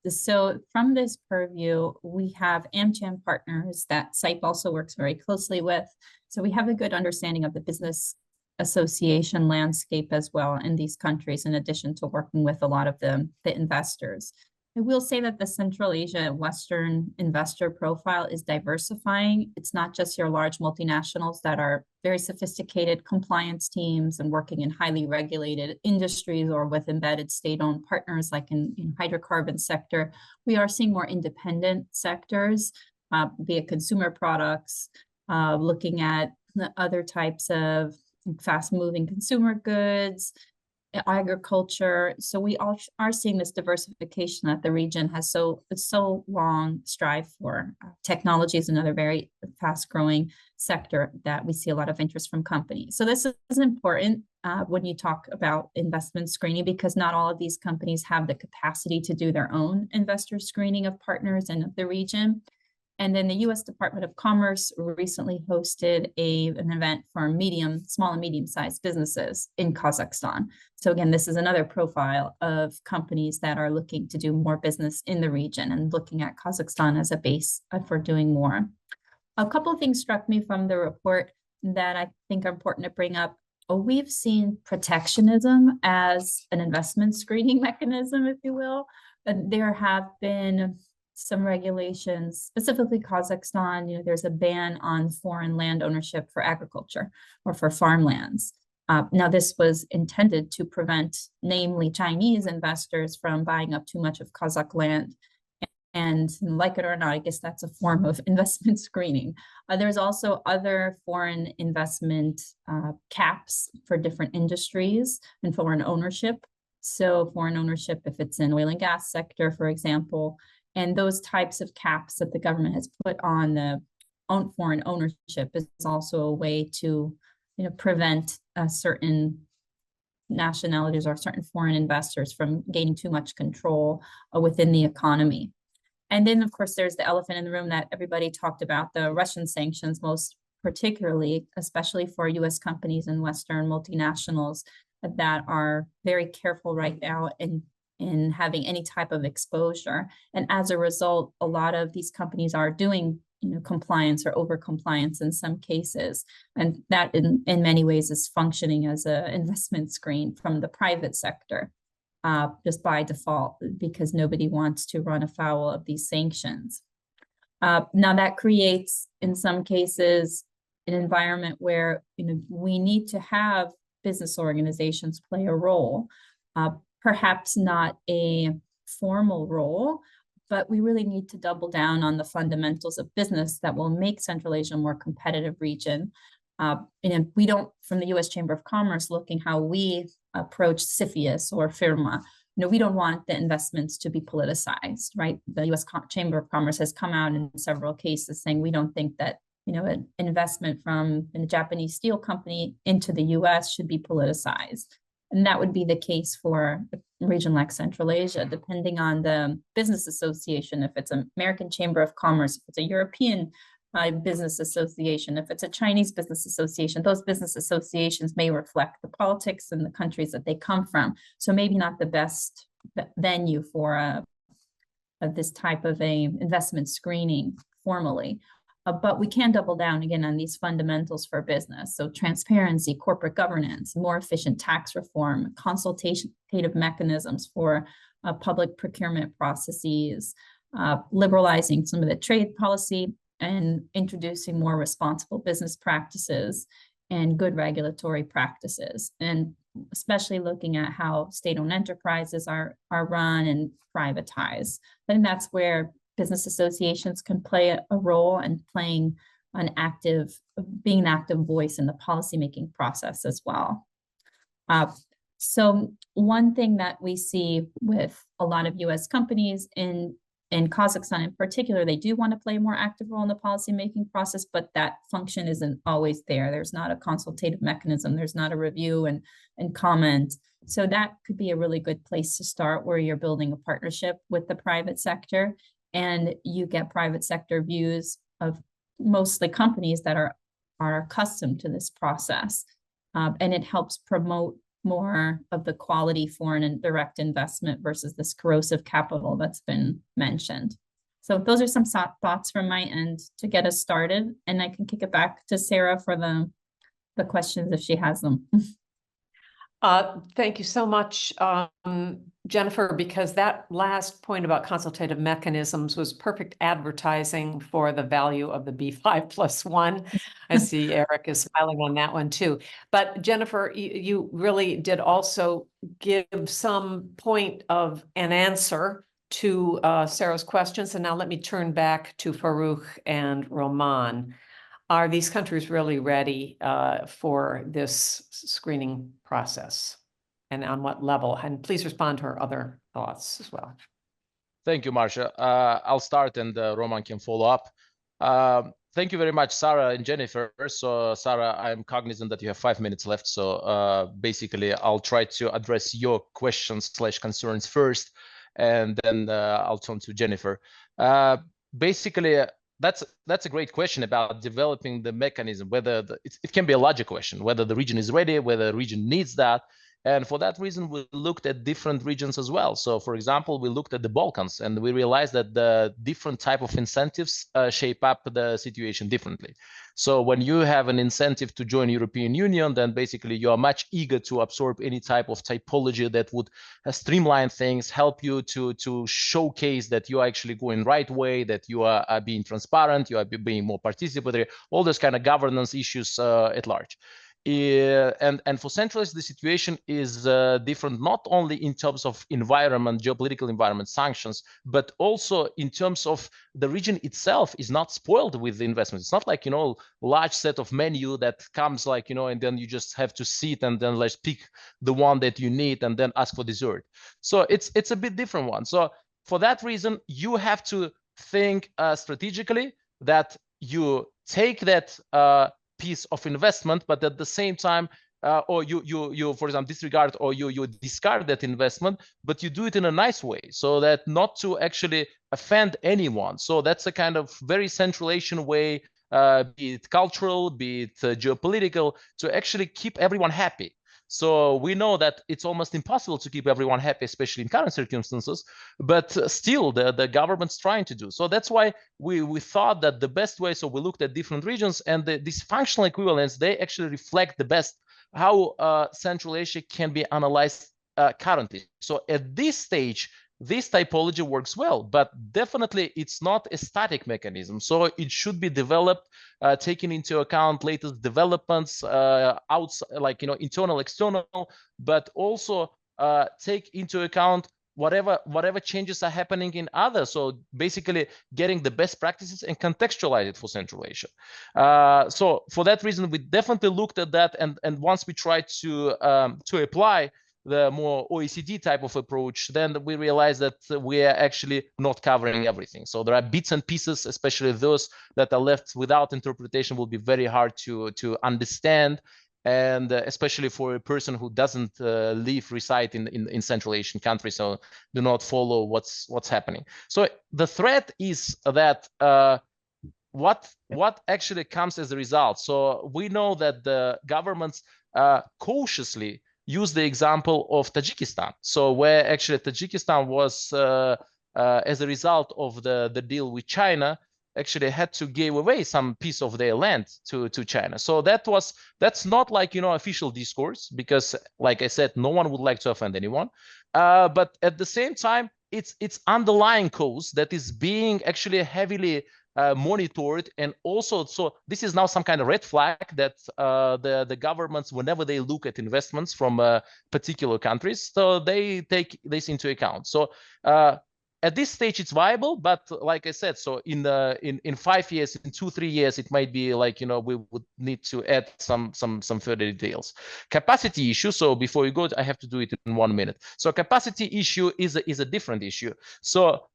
So from this purview, we have AmCham partners that CIPE also works very closely with. So we have a good understanding of the business association landscape as well in these countries, in addition to working with a lot of the investors. I will say that the Central Asia Western investor profile is diversifying. It's not just your large multinationals that are very sophisticated compliance teams and working in highly regulated industries or with embedded state-owned partners like in hydrocarbon sector. We are seeing more independent sectors, be it consumer products, looking at other types of fast-moving consumer goods, agriculture. So we all are seeing this diversification that the region has so long strived for. Technology is another very fast-growing sector that we see a lot of interest from companies. So this is important when you talk about investment screening, because not all of these companies have the capacity to do their own investor screening of partners in the region. And then the U.S. Department of Commerce recently hosted an event for small and medium-sized businesses in Kazakhstan. So again, this is another profile of companies that are looking to do more business in the region and looking at Kazakhstan as a base for doing more. A couple of things struck me from the report that I think are important to bring up. We've seen protectionism as an investment screening mechanism, if you will. There have been some regulations, specifically Kazakhstan, there's a ban on foreign land ownership for agriculture or for farmlands. Now, this was intended to prevent, namely Chinese investors, from buying up too much of Kazakh land and And like it or not, I guess that's a form of investment screening. There's also other foreign investment caps for different industries and foreign ownership. So foreign ownership, if it's in oil and gas sector, for example, and those types of caps that the government has put on the foreign ownership is also a way to, prevent certain nationalities or certain foreign investors from gaining too much control within the economy. And then, of course, there's the elephant in the room that everybody talked about, the Russian sanctions, most particularly, especially for U.S. companies and Western multinationals that are very careful right now in having any type of exposure. And as a result, a lot of these companies are doing compliance or over compliance in some cases. And that in many ways is functioning as an investment screen from the private sector, just by default, because nobody wants to run afoul of these sanctions. Now that creates, in some cases, an environment where we need to have business organizations play a role, perhaps not a formal role, but we really need to double down on the fundamentals of business that will make Central Asia a more competitive region. We don't, from the U.S. Chamber of Commerce, looking how we approach CIPE or FIRMA, we don't want the investments to be politicized, right? The U.S. Chamber of Commerce has come out in several cases saying we don't think that an investment from a Japanese steel company into the U.S. should be politicized. And that would be the case for a region like Central Asia, depending on the business association. If it's an American Chamber of Commerce, if it's a European business association, if it's a Chinese business association, those business associations may reflect the politics in the countries that they come from. So maybe not the best venue for this type of a investment screening formally. But we can double down again on these fundamentals for business. So transparency, corporate governance, more efficient tax reform, consultative mechanisms for public procurement processes, liberalizing some of the trade policy, and introducing more responsible business practices and good regulatory practices. And especially looking at how state-owned enterprises are run and privatized. I think that's where business associations can play a role and being an active voice in the policymaking process as well. So one thing that we see with a lot of U.S. companies in Kazakhstan in particular, they do want to play a more active role in the policymaking process, but that function isn't always there. There's not a consultative mechanism. There's not a review and comment. So that could be a really good place to start, where you're building a partnership with the private sector, and you get private sector views of mostly companies that are accustomed to this process. And it helps promote more of the quality foreign and direct investment versus this corrosive capital that's been mentioned. So those are some thoughts from my end to get us started. And I can kick it back to Sarah for the questions if she has them. Thank you so much, Jennifer, because that last point about consultative mechanisms was perfect advertising for the value of the B5+1. I see Eric is smiling on that one too. But Jennifer, you really did also give some point of an answer to Sarah's questions. And now let me turn back to Farrukh and Roman. Are these countries really ready for this screening process, and on what level? And please respond to her other thoughts as well. Thank you, Marcia. I'll start and Roman can follow up. Thank you very much, Sarah and Jennifer. So Sarah, I'm cognizant that you have 5 minutes left. So basically, I'll try to address your questions/concerns first, and then I'll turn to Jennifer. Basically, that's a great question about developing the mechanism, whether it can be a logic question, whether the region is ready, whether the region needs that. And for that reason, we looked at different regions as well. So for example, we looked at the Balkans, and we realized that the different type of incentives shape up the situation differently. So when you have an incentive to join European Union, then basically you are much eager to absorb any type of typology that would streamline things, help you to showcase that you are actually going right way, that you are being transparent, you are being more participatory, all those kind of governance issues at large. And for centralists, the situation is different, not only in terms of environment, geopolitical environment, sanctions, but also in terms of the region itself is not spoiled with the investments. It's not like, large set of menu that comes like, and then you just have to sit and then let's pick the one that you need and then ask for dessert. So it's a bit different one. So for that reason, you have to think strategically that you take that piece of investment, but at the same time, or you for example disregard or you discard that investment, but you do it in a nice way, so that not to actually offend anyone. So that's a kind of very Central Asian way, be it cultural, be it geopolitical, to actually keep everyone happy. So we know that it's almost impossible to keep everyone happy, especially in current circumstances, but still the government's trying to do. So that's why we thought that the best way, so we looked at different regions, and these functional equivalents, they actually reflect the best how Central Asia can be analyzed currently. So at this stage, this typology works well, but definitely it's not a static mechanism. So it should be developed, taking into account latest developments, outside, like internal, external, but also take into account whatever changes are happening in others. So basically getting the best practices and contextualize it for Central Asia. So for that reason, we definitely looked at that, and once we tried to apply the more OECD type of approach, then we realize that we are actually not covering everything. So there are bits and pieces, especially those that are left without interpretation, will be very hard to understand, and especially for a person who doesn't reside in Central Asian countries, so do not follow what's happening. So the threat is that what actually comes as a result. So we know that the governments cautiously use the example of Tajikistan. So where actually Tajikistan was, as a result of the deal with China, actually had to give away some piece of their land to China. So that's not like, official discourse, because like I said, no one would like to offend anyone. But at the same time, it's underlying cause that is being actually heavily monitored, and also, so this is now some kind of red flag that the governments, whenever they look at investments from particular countries, so they take this into account. So at this stage, it's viable, but like I said, so in 5 years, in 2-3 years, it might be like, we would need to add some further details. Capacity issue. So before you go, I have to do it in 1 minute. So capacity issue is a different issue. So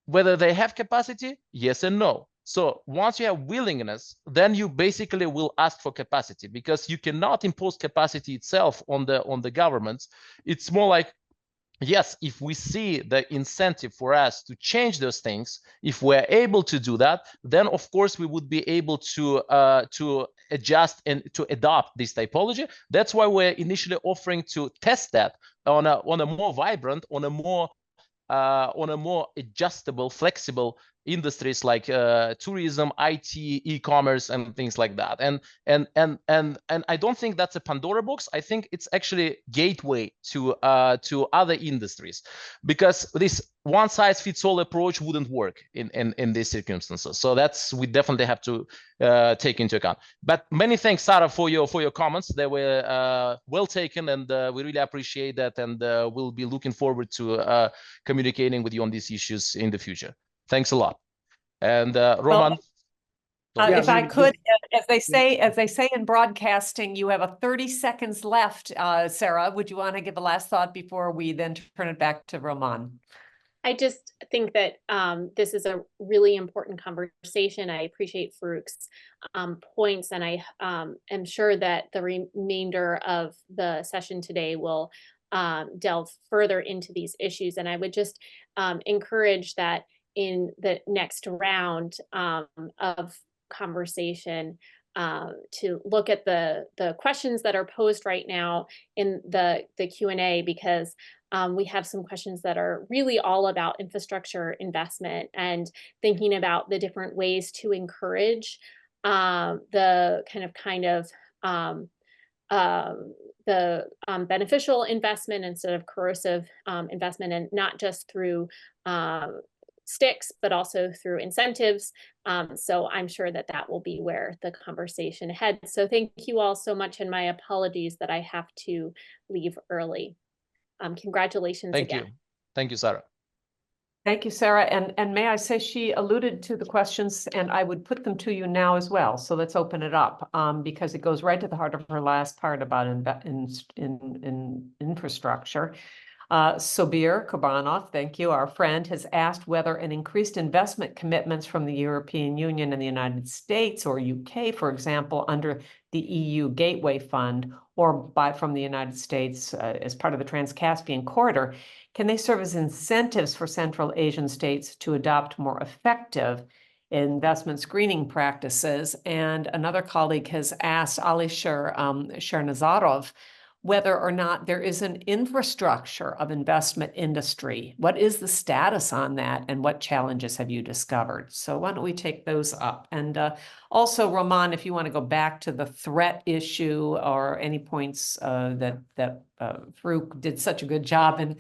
whether they have capacity, yes and no. So once you have willingness, then you basically will ask for capacity, because you cannot impose capacity itself on the governments. It's more like, yes, if we see the incentive for us to change those things, if we're able to do that, then of course we would be able to adjust and to adopt this typology. That's why we're initially offering to test that on a more vibrant, on a more adjustable, flexible industries like tourism, IT, e-commerce, and things like that. And I don't think that's a Pandora box. I think it's actually gateway to other industries, because this one-size-fits-all approach wouldn't work in these circumstances. So we definitely have to take into account. But many thanks, Sarah, for your comments. They were well taken, and we really appreciate that. And we'll be looking forward to communicating with you on these issues in the future. Thanks a lot. And Roman. If I could, as they say in broadcasting, you have 30 seconds left. Sarah, would you want to give a last thought before we then turn it back to Roman? I just think that this is a really important conversation. I appreciate Farrukh's points, and I am sure that the remainder of the session today will delve further into these issues. And I would just encourage that in the next round of conversation to look at the questions that are posed right now in the Q&A, because we have some questions that are really all about infrastructure investment and thinking about the different ways to encourage the beneficial investment instead of corrosive investment, and not just through sticks, but also through incentives. So I'm sure that that will be where the conversation heads. So thank you all so much, and my apologies that I have to leave early. Congratulations again. Thank you. Thank you, Sarah. Thank you, Sarah. And may I say she alluded to the questions, and I would put them to you now as well. So let's open it up because it goes right to the heart of her last part about in infrastructure. Sobir Kurbanov, thank you, our friend, has asked whether an increased investment commitments from the European Union and the United States or UK, for example, under the EU Gateway Fund or from the United States as part of the Trans-Caspian Corridor, can they serve as incentives for Central Asian states to adopt more effective investment screening practices? And another colleague has asked Alisher Irnazarov whether or not there is an infrastructure of investment industry. What is the status on that, and what challenges have you discovered? So why don't we take those up? And also, Roman, if you want to go back to the threat issue or any points that Farrukh did such a good job in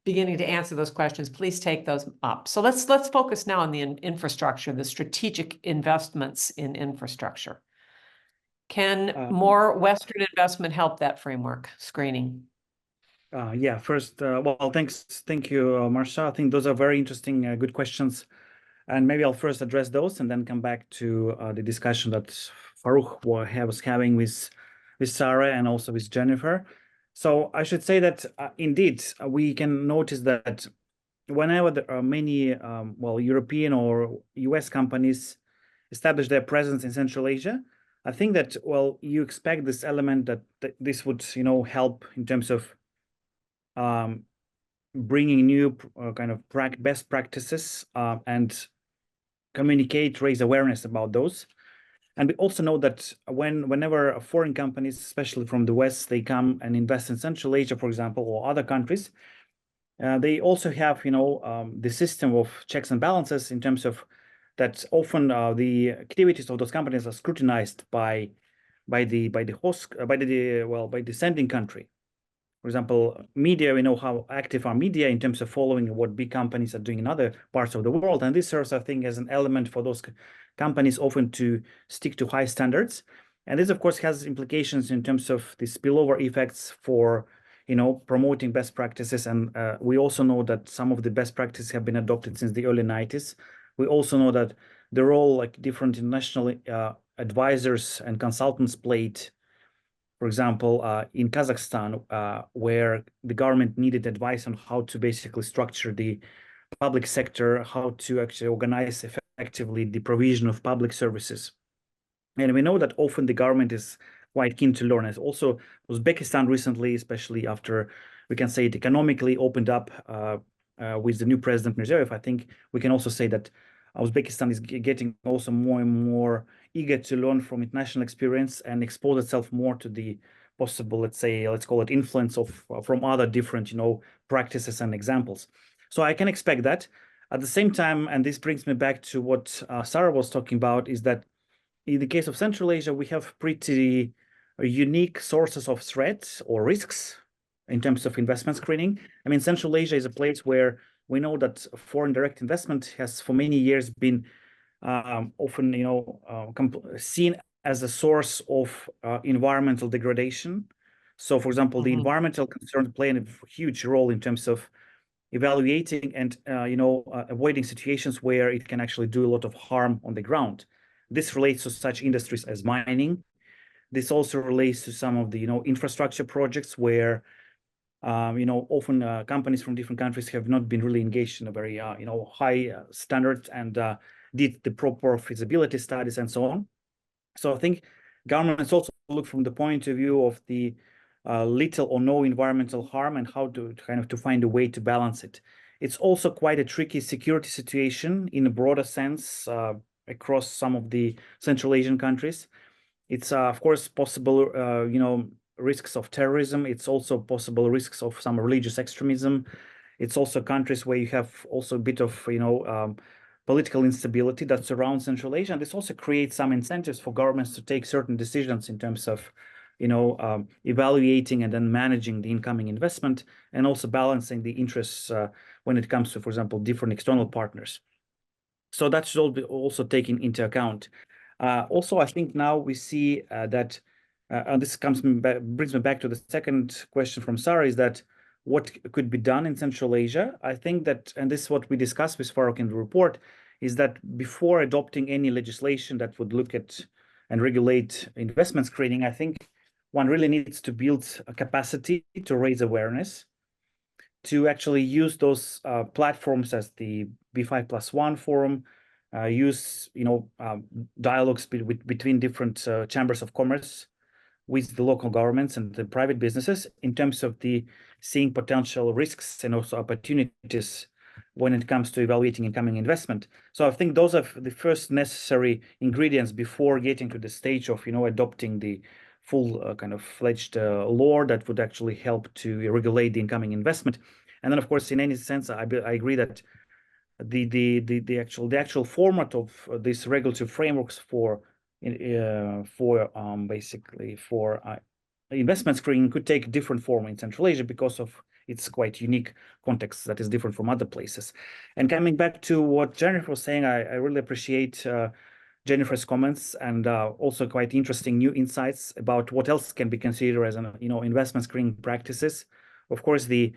beginning to answer those questions, please take those up. So let's focus now on the infrastructure, the strategic investments in infrastructure. Can more Western investment help that framework screening? Yeah, first, well, thank you, Marsha. I think those are very interesting, good questions. And maybe I'll first address those and then come back to the discussion that Farrukh was having with Sarah and also with Jennifer. So I should say that indeed, we can notice that whenever there are many, well, European or US companies establish their presence in Central Asia, I think that, well, you expect this element that this would, help in terms of bringing new kind of best practices and communicate, raise awareness about those. And we also know that whenever foreign companies, especially from the West, they come and invest in Central Asia, for example, or other countries, they also have, the system of checks and balances in terms of that often the activities of those companies are scrutinized by the sending country. For example, media, we know how active are media in terms of following what big companies are doing in other parts of the world. And this serves, I think, as an element for those companies often to stick to high standards. And this, of course, has implications in terms of the spillover effects for, promoting best practices. And we also know that some of the best practices have been adopted since the early 90s. We also know that the role like different international advisors and consultants played, for example, in Kazakhstan, where the government needed advice on how to basically structure the public sector, how to actually organize effectively the provision of public services. And we know that often the government is quite keen to learn. As also Uzbekistan recently, especially after, we can say, it economically opened up with the new president Mirziyoyev, I think we can also say that Uzbekistan is getting also more and more eager to learn from international experience and expose itself more to the possible, let's call it influence from other different, practices and examples. So I can expect that. At the same time, and this brings me back to what Sarah was talking about, is that in the case of Central Asia, we have pretty unique sources of threats or risks in terms of investment screening. I mean, Central Asia is a place where we know that foreign direct investment has for many years been often, seen as a source of environmental degradation. So, for example, the environmental concerns play a huge role in terms of evaluating and, avoiding situations where it can actually do a lot of harm on the ground. This relates to such industries as mining. This also relates to some of the, infrastructure projects where often companies from different countries have not been really engaged in a very, high standard and did the proper feasibility studies and so on. So I think governments also look from the point of view of the little or no environmental harm and how to find a way to balance it. It's also quite a tricky security situation in a broader sense across some of the Central Asian countries. It's of course possible, risks of terrorism. It's also possible risks of some religious extremism. It's also countries where you have also a bit of, political instability that surrounds Central Asia. And this also creates some incentives for governments to take certain decisions in terms of, evaluating and then managing the incoming investment and also balancing the interests when it comes to, for example, different external partners. So that should all be also taken into account. Also, I think now we see that, and this brings me back to the second question from Sarah, is that what could be done in Central Asia? I think that, and this is what we discussed with Farrukh in the report, is that before adopting any legislation that would look at and regulate investment screening, I think one really needs to build a capacity to raise awareness, to actually use those platforms as the B5+1 forum, use dialogues between different chambers of commerce with the local governments and the private businesses in terms of the seeing potential risks and also opportunities when it comes to evaluating incoming investment. So I think those are the first necessary ingredients before getting to the stage of adopting the full kind of fledged law that would actually help to regulate the incoming investment. And then, of course, in any sense, I agree that the actual format of these regulatory frameworks for investment screening could take different form in Central Asia because of its quite unique context that is different from other places. And coming back to what Jennifer was saying, I really appreciate Jennifer's comments and also quite interesting new insights about what else can be considered as investment screening practices. Of course, the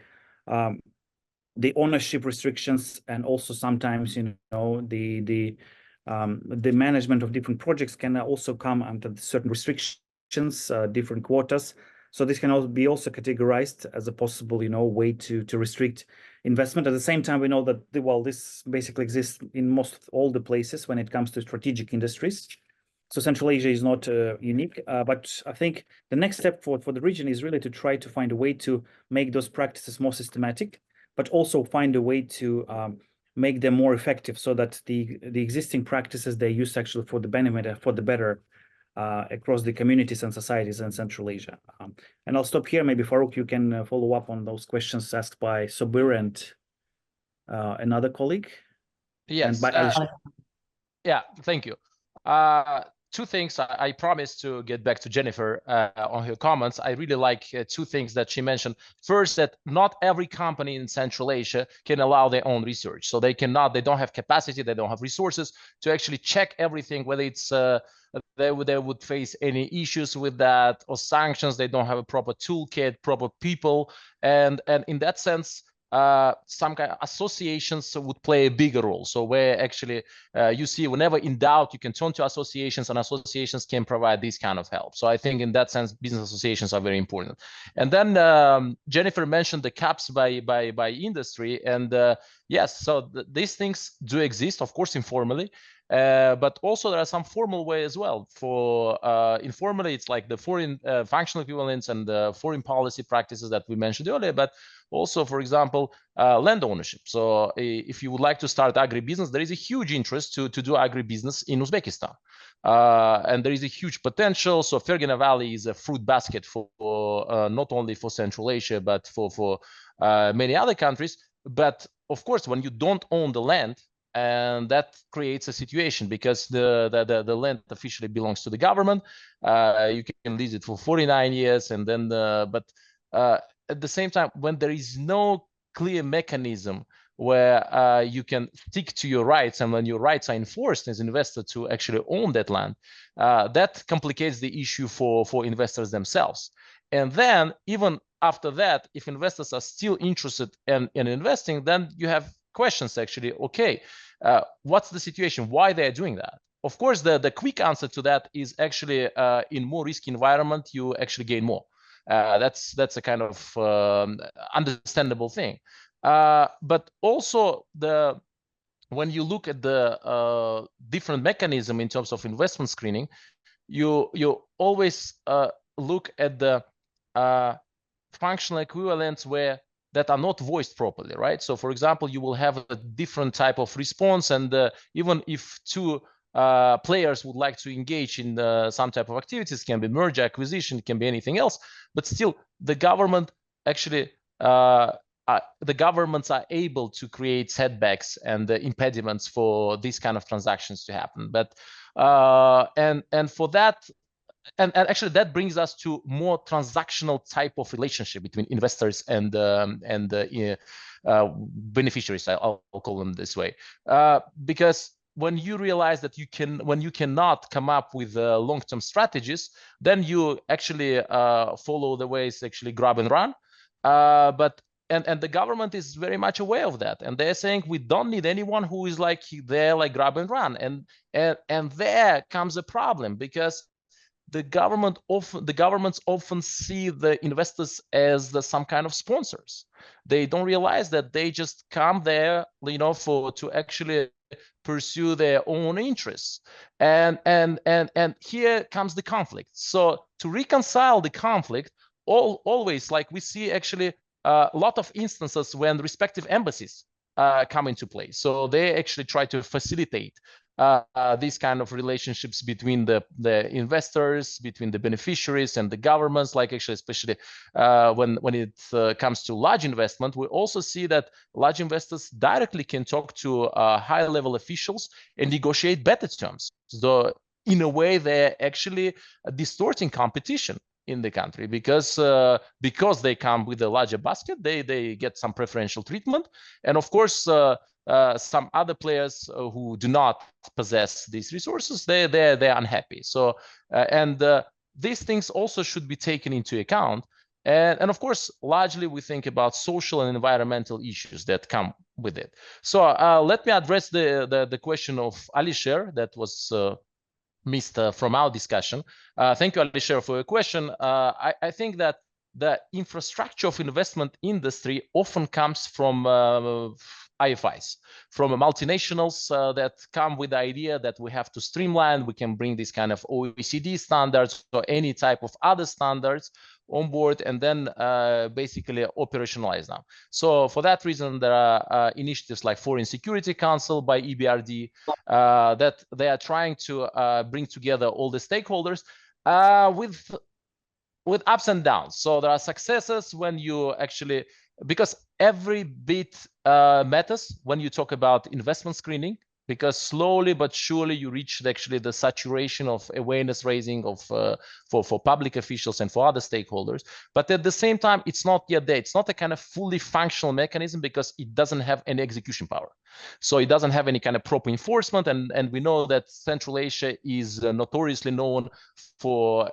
ownership restrictions and also sometimes the management of different projects can also come under certain restrictions, different quotas. So this can also be categorized as a possible way to restrict investment. At the same time, we know that this basically exists in most all the places when it comes to strategic industries. So Central Asia is not unique, but I think the next step for the region is really to try to find a way to make those practices more systematic, but also find a way to make them more effective so that the existing practices they use actually for the benefit, for the better across the communities and societies in Central Asia. And I'll stop here. Maybe Farrukh, you can follow up on those questions asked by Sobir and another colleague. Yes. And yeah, thank you. Two things. I promised to get back to Jennifer on her comments. I really like two things that she mentioned. First, that not every company in Central Asia can allow their own research. So they don't have capacity, they don't have resources to actually check everything, whether it's they would face any issues with that or sanctions. They don't have a proper toolkit, proper people. And in that sense, some kind of associations would play a bigger role. So where actually you see whenever in doubt, you can turn to associations and associations can provide this kind of help. So I think in that sense, business associations are very important. And then Jennifer mentioned the caps by industry. And yes, so these things do exist, of course, informally. But also there are some formal way as well. For informally, it's like the foreign functional equivalents and the foreign policy practices that we mentioned earlier, but also, for example, land ownership. So if you would like to start agribusiness, there is a huge interest to do agribusiness in Uzbekistan. And there is a huge potential. So Fergana Valley is a fruit basket for not only for Central Asia, but for many other countries. But of course, when you don't own the land, and that creates a situation because the land officially belongs to the government. You can lease it for 49 years, and then at the same time, when there is no clear mechanism where you can stick to your rights, and when your rights are enforced as an investor to actually own that land, that complicates the issue for investors themselves. And then even after that, if investors are still interested in investing, then you have questions actually. Okay, what's the situation? Why they're doing that? Of course, the quick answer to that is actually in more risky environment, you actually gain more. That's a kind of understandable thing. But also when you look at the different mechanism in terms of investment screening, you always look at the functional equivalents that are not voiced properly, right? So for example, you will have a different type of response, and even if two players would like to engage in some type of activities, can be merger, acquisition, can be anything else, but still the government actually the governments are able to create setbacks and impediments for these kind of transactions to happen. But and for that, and actually that brings us to more transactional type of relationship between investors and beneficiaries. I'll call them this way, because when you realize that when you cannot come up with long-term strategies, then you actually follow the ways actually grab and run. And the government is very much aware of that, and they're saying we don't need anyone who is like there like grab and run, and there comes a problem, because the governments often see the investors as some kind of sponsors. They don't realize that they just come there, to actually pursue their own interests, and here comes the conflict. So to reconcile the conflict, always, like, we see actually a lot of instances when respective embassies come into play. So they actually try to facilitate these kind of relationships between the investors, between the beneficiaries and the governments, like actually, especially when it comes to large investment. We also see that large investors directly can talk to high level officials and negotiate better terms. So in a way, they're actually distorting competition in the country, because they come with a larger basket, they get some preferential treatment, and of course some other players who do not possess these resources, they're unhappy. So these things also should be taken into account, and of course largely we think about social and environmental issues that come with it. So let me address the question of Alisher that was missed from our discussion. Thank you, Alisher, for your question. I think that the infrastructure of investment industry often comes from IFIs, from multinationals that come with the idea that we have to streamline, we can bring this kind of OECD standards or any type of other standards on board, and then basically operationalize them. So for that reason, there are initiatives like Foreign Security Council by EBRD that they are trying to bring together all the stakeholders with ups and downs. So there are successes when you actually, because every bit matters when you talk about investment screening, because slowly but surely you reach actually the saturation of awareness raising of for public officials and for other stakeholders. But at the same time, it's not yet there. It's not a kind of fully functional mechanism because it doesn't have any execution power. So it doesn't have any kind of proper enforcement. And we know that Central Asia is notoriously known for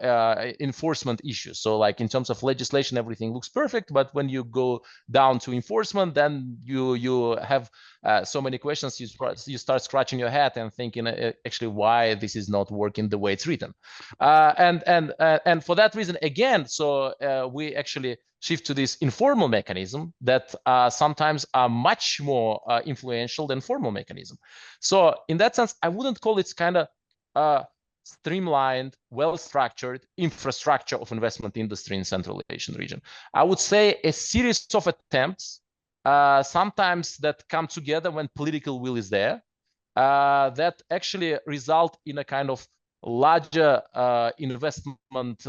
enforcement issues. So like in terms of legislation, everything looks perfect. But when you go down to enforcement, then you have so many questions. You start scratching your head and thinking actually why this is not working the way it's written. And for that reason, again, so we actually shift to this informal mechanism that sometimes are much more influential than formal mechanism. So in that sense, I wouldn't call it kind of streamlined, well-structured infrastructure of investment industry in Central Asian region. I would say a series of attempts, sometimes that come together when political will is there, that actually result in a kind of larger investment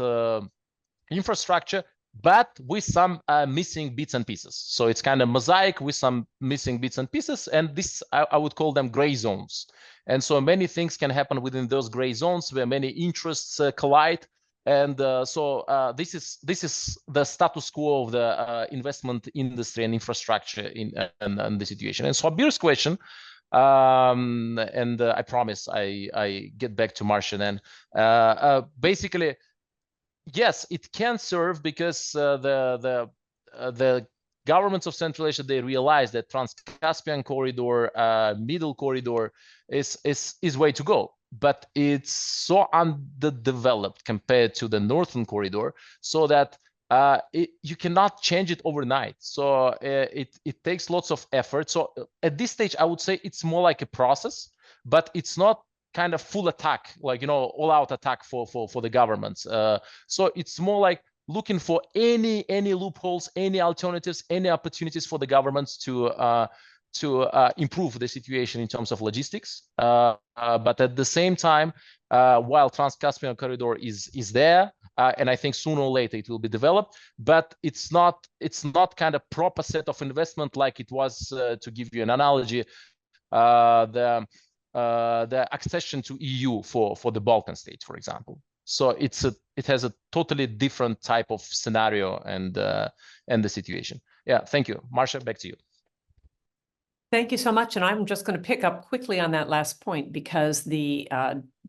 infrastructure, but with some missing bits and pieces. So it's kind of mosaic with some missing bits and pieces, and this I would call them gray zones. And so many things can happen within those gray zones where many interests collide. And so this is the status quo of the investment industry and infrastructure in the situation. And so Sabir's question, and I promise I get back to Marcia then. Basically, yes, it can serve because the governments of Central Asia, they realize that Trans-Caspian corridor, middle corridor is way to go. But it's so underdeveloped compared to the northern corridor, so that you cannot change it overnight. So it takes lots of effort. So at this stage, I would say it's more like a process, but it's not kind of full attack, like, all out attack for the governments. So it's more like looking for any loopholes, any alternatives, any opportunities for the governments to improve the situation in terms of logistics. But at the same time, while Trans-Caspian corridor is there, and I think sooner or later it will be developed, but it's not kind of proper set of investment like it was, to give you an analogy, the accession to EU for the Balkan states, for example. So it has a totally different type of scenario and the situation. Yeah, thank you. Marcia, back to you. Thank you so much. And I'm just going to pick up quickly on that last point, because the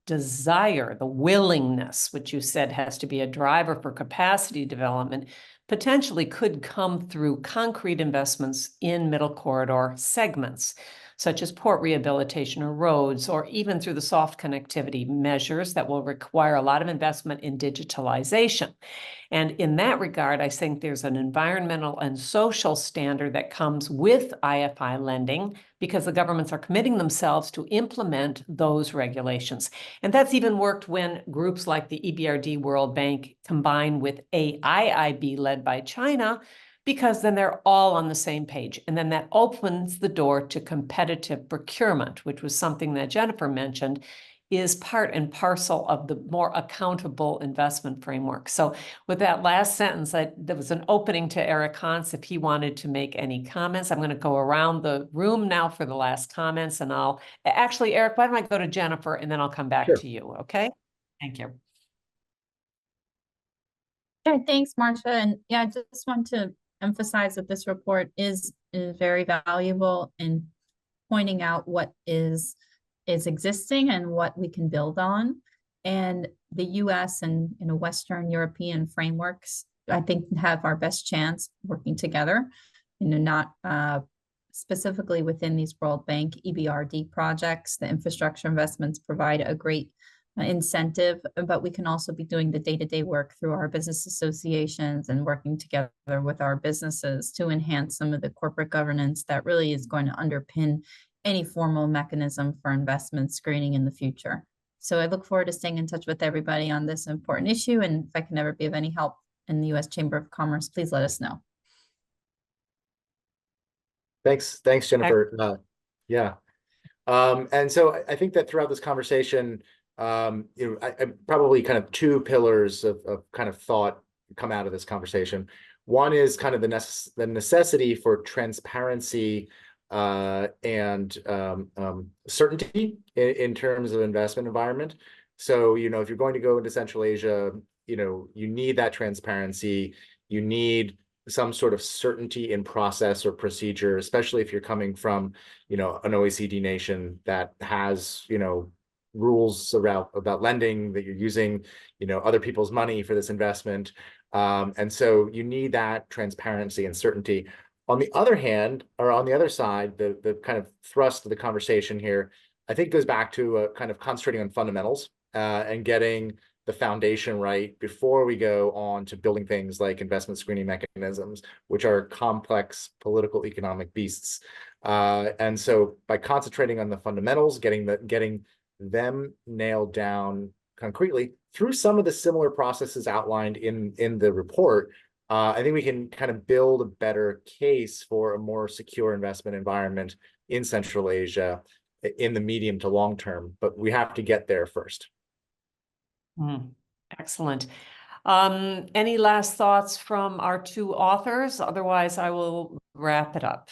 desire, the willingness, which you said has to be a driver for capacity development, potentially could come through concrete investments in middle corridor segments, such as port rehabilitation or roads, or even through the soft connectivity measures that will require a lot of investment in digitalization. And in that regard, I think there's an environmental and social standard that comes with IFI lending, because the governments are committing themselves to implement those regulations. And that's even worked when groups like the EBRD World Bank combine with AIIB led by China, because then they're all on the same page. And then that opens the door to competitive procurement, which was something that Jennifer mentioned, is part and parcel of the more accountable investment framework. So with that last sentence, there was an opening to Eric Hans if he wanted to make any comments. I'm going to go around the room now for the last comments, and I'll actually, Eric, why don't I go to Jennifer and then I'll come back to you, okay? Thank you. Sure, thanks, Marcia. And yeah, I just want to emphasize that this report is very valuable in pointing out what is existing and what we can build on. And the US and Western European frameworks, I think, have our best chance working together, not specifically within these World Bank EBRD projects. The infrastructure investments provide a great incentive, but we can also be doing the day-to-day work through our business associations and working together with our businesses to enhance some of the corporate governance that really is going to underpin any formal mechanism for investment screening in the future. So I look forward to staying in touch with everybody on this important issue. And if I can ever be of any help in the U.S. Chamber of Commerce, please let us know. Thanks, Jennifer. Yeah. And so I think that throughout this conversation, I probably kind of two pillars of kind of thought come out of this conversation. One is kind of the necessity for transparency and certainty in terms of investment environment. So, if you're going to go into Central Asia, you need that transparency. You need some sort of certainty in process or procedure, especially if you're coming from, an OECD nation that has, rules about lending, that you're using, other people's money for this investment. And so you need that transparency and certainty. On the other hand, or on the other side, the kind of thrust of the conversation here, I think, goes back to kind of concentrating on fundamentals and getting the foundation right before we go on to building things like investment screening mechanisms, which are complex political economic beasts. And so by concentrating on the fundamentals, getting them nailed down concretely through some of the similar processes outlined in the report, I think we can kind of build a better case for a more secure investment environment in Central Asia in the medium to long term, but we have to get there first. Excellent. Any last thoughts from our two authors? Otherwise, I will wrap it up.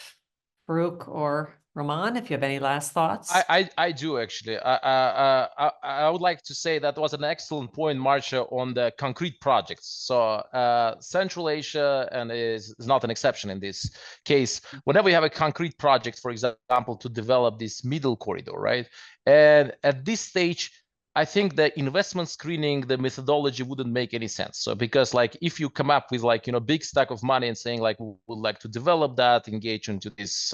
Farrukh or Roman, if you have any last thoughts. I do, actually. I would like to say that was an excellent point, Marcia, on the concrete projects. So Central Asia, and is not an exception in this case, whenever we have a concrete project, for example, to develop this middle corridor, right? And at this stage, I think the investment screening, the methodology wouldn't make any sense. So because if you come up with big stack of money and saying we would like to develop that, engage into this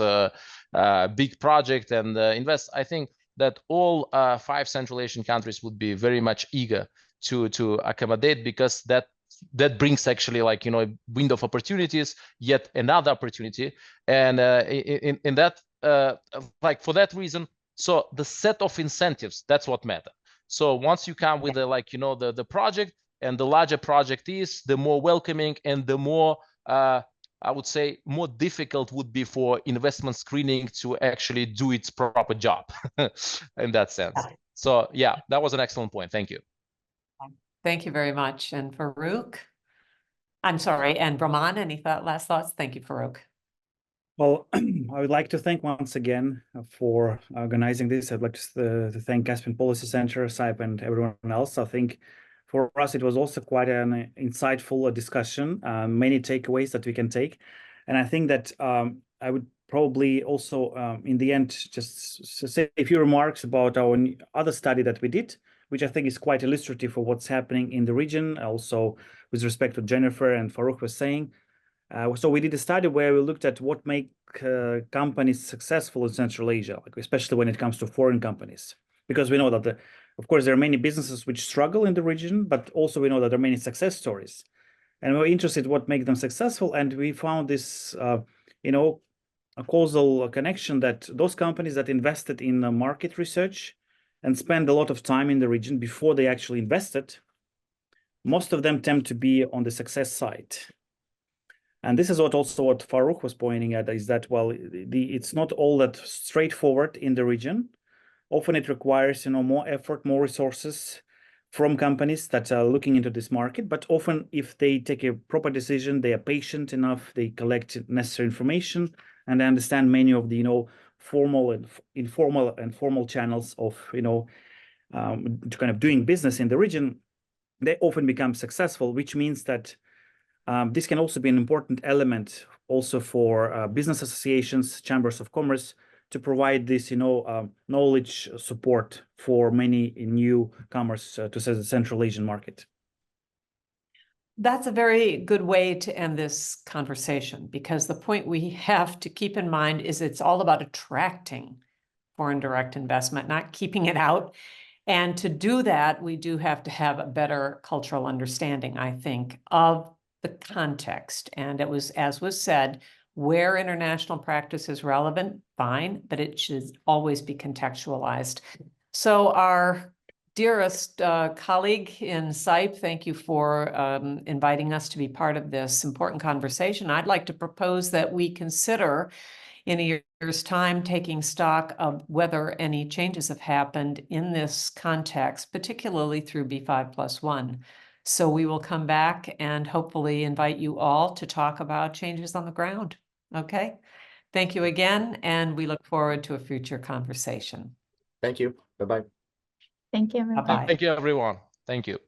big project and invest, I think that all 5 Central Asian countries would be very much eager to accommodate, because that brings actually a window of opportunities, yet another opportunity. And in that, for that reason, so the set of incentives, that's what matters. So once you come with the project, and the larger project is, the more welcoming and the more I would say more difficult would be for investment screening to actually do its proper job in that sense. So yeah, that was an excellent point. Thank you. Thank you very much. And Farrukh, I'm sorry, and Brahman, any last thoughts? Thank you, Farrukh. Well, I would like to thank once again for organizing this. I'd like to thank Caspian Policy Center, CIPE, and everyone else. I think for us, it was also quite an insightful discussion, many takeaways that we can take. And I think that I would probably also in the end, just say a few remarks about our other study that we did, which I think is quite illustrative for what's happening in the region, also with respect to Jennifer and Farrukh was saying. So we did a study where we looked at what make companies successful in Central Asia, like especially when it comes to foreign companies, because we know that of course there are many businesses which struggle in the region, but also we know that there are many success stories, and we're interested in what makes them successful. And we found this, a causal connection that those companies that invested in market research and spend a lot of time in the region before they actually invested, most of them tend to be on the success side. And this is what Farrukh was pointing at, is that, well, it's not all that straightforward in the region. Often it requires, more effort, more resources from companies that are looking into this market. But often if they take a proper decision, they are patient enough, they collect necessary information, and they understand many of the, formal and informal and formal channels of, to kind of doing business in the region, they often become successful, which means that this can also be an important element also for business associations, chambers of commerce, to provide this, knowledge support for many newcomers to the Central Asian market. That's a very good way to end this conversation, because the point we have to keep in mind is it's all about attracting foreign direct investment, not keeping it out. And to do that, we do have to have a better cultural understanding, I think, of the context. And it was, as was said, where international practice is relevant, fine, but it should always be contextualized. So our dearest colleague in CIPE, thank you for inviting us to be part of this important conversation. I'd like to propose that we consider in a year's time taking stock of whether any changes have happened in this context, particularly through B5+1. So we will come back and hopefully invite you all to talk about changes on the ground. Okay. Thank you again, and we look forward to a future conversation. Thank you. Bye-bye. Thank you, everyone. Bye-bye. Thank you, everyone. Thank you.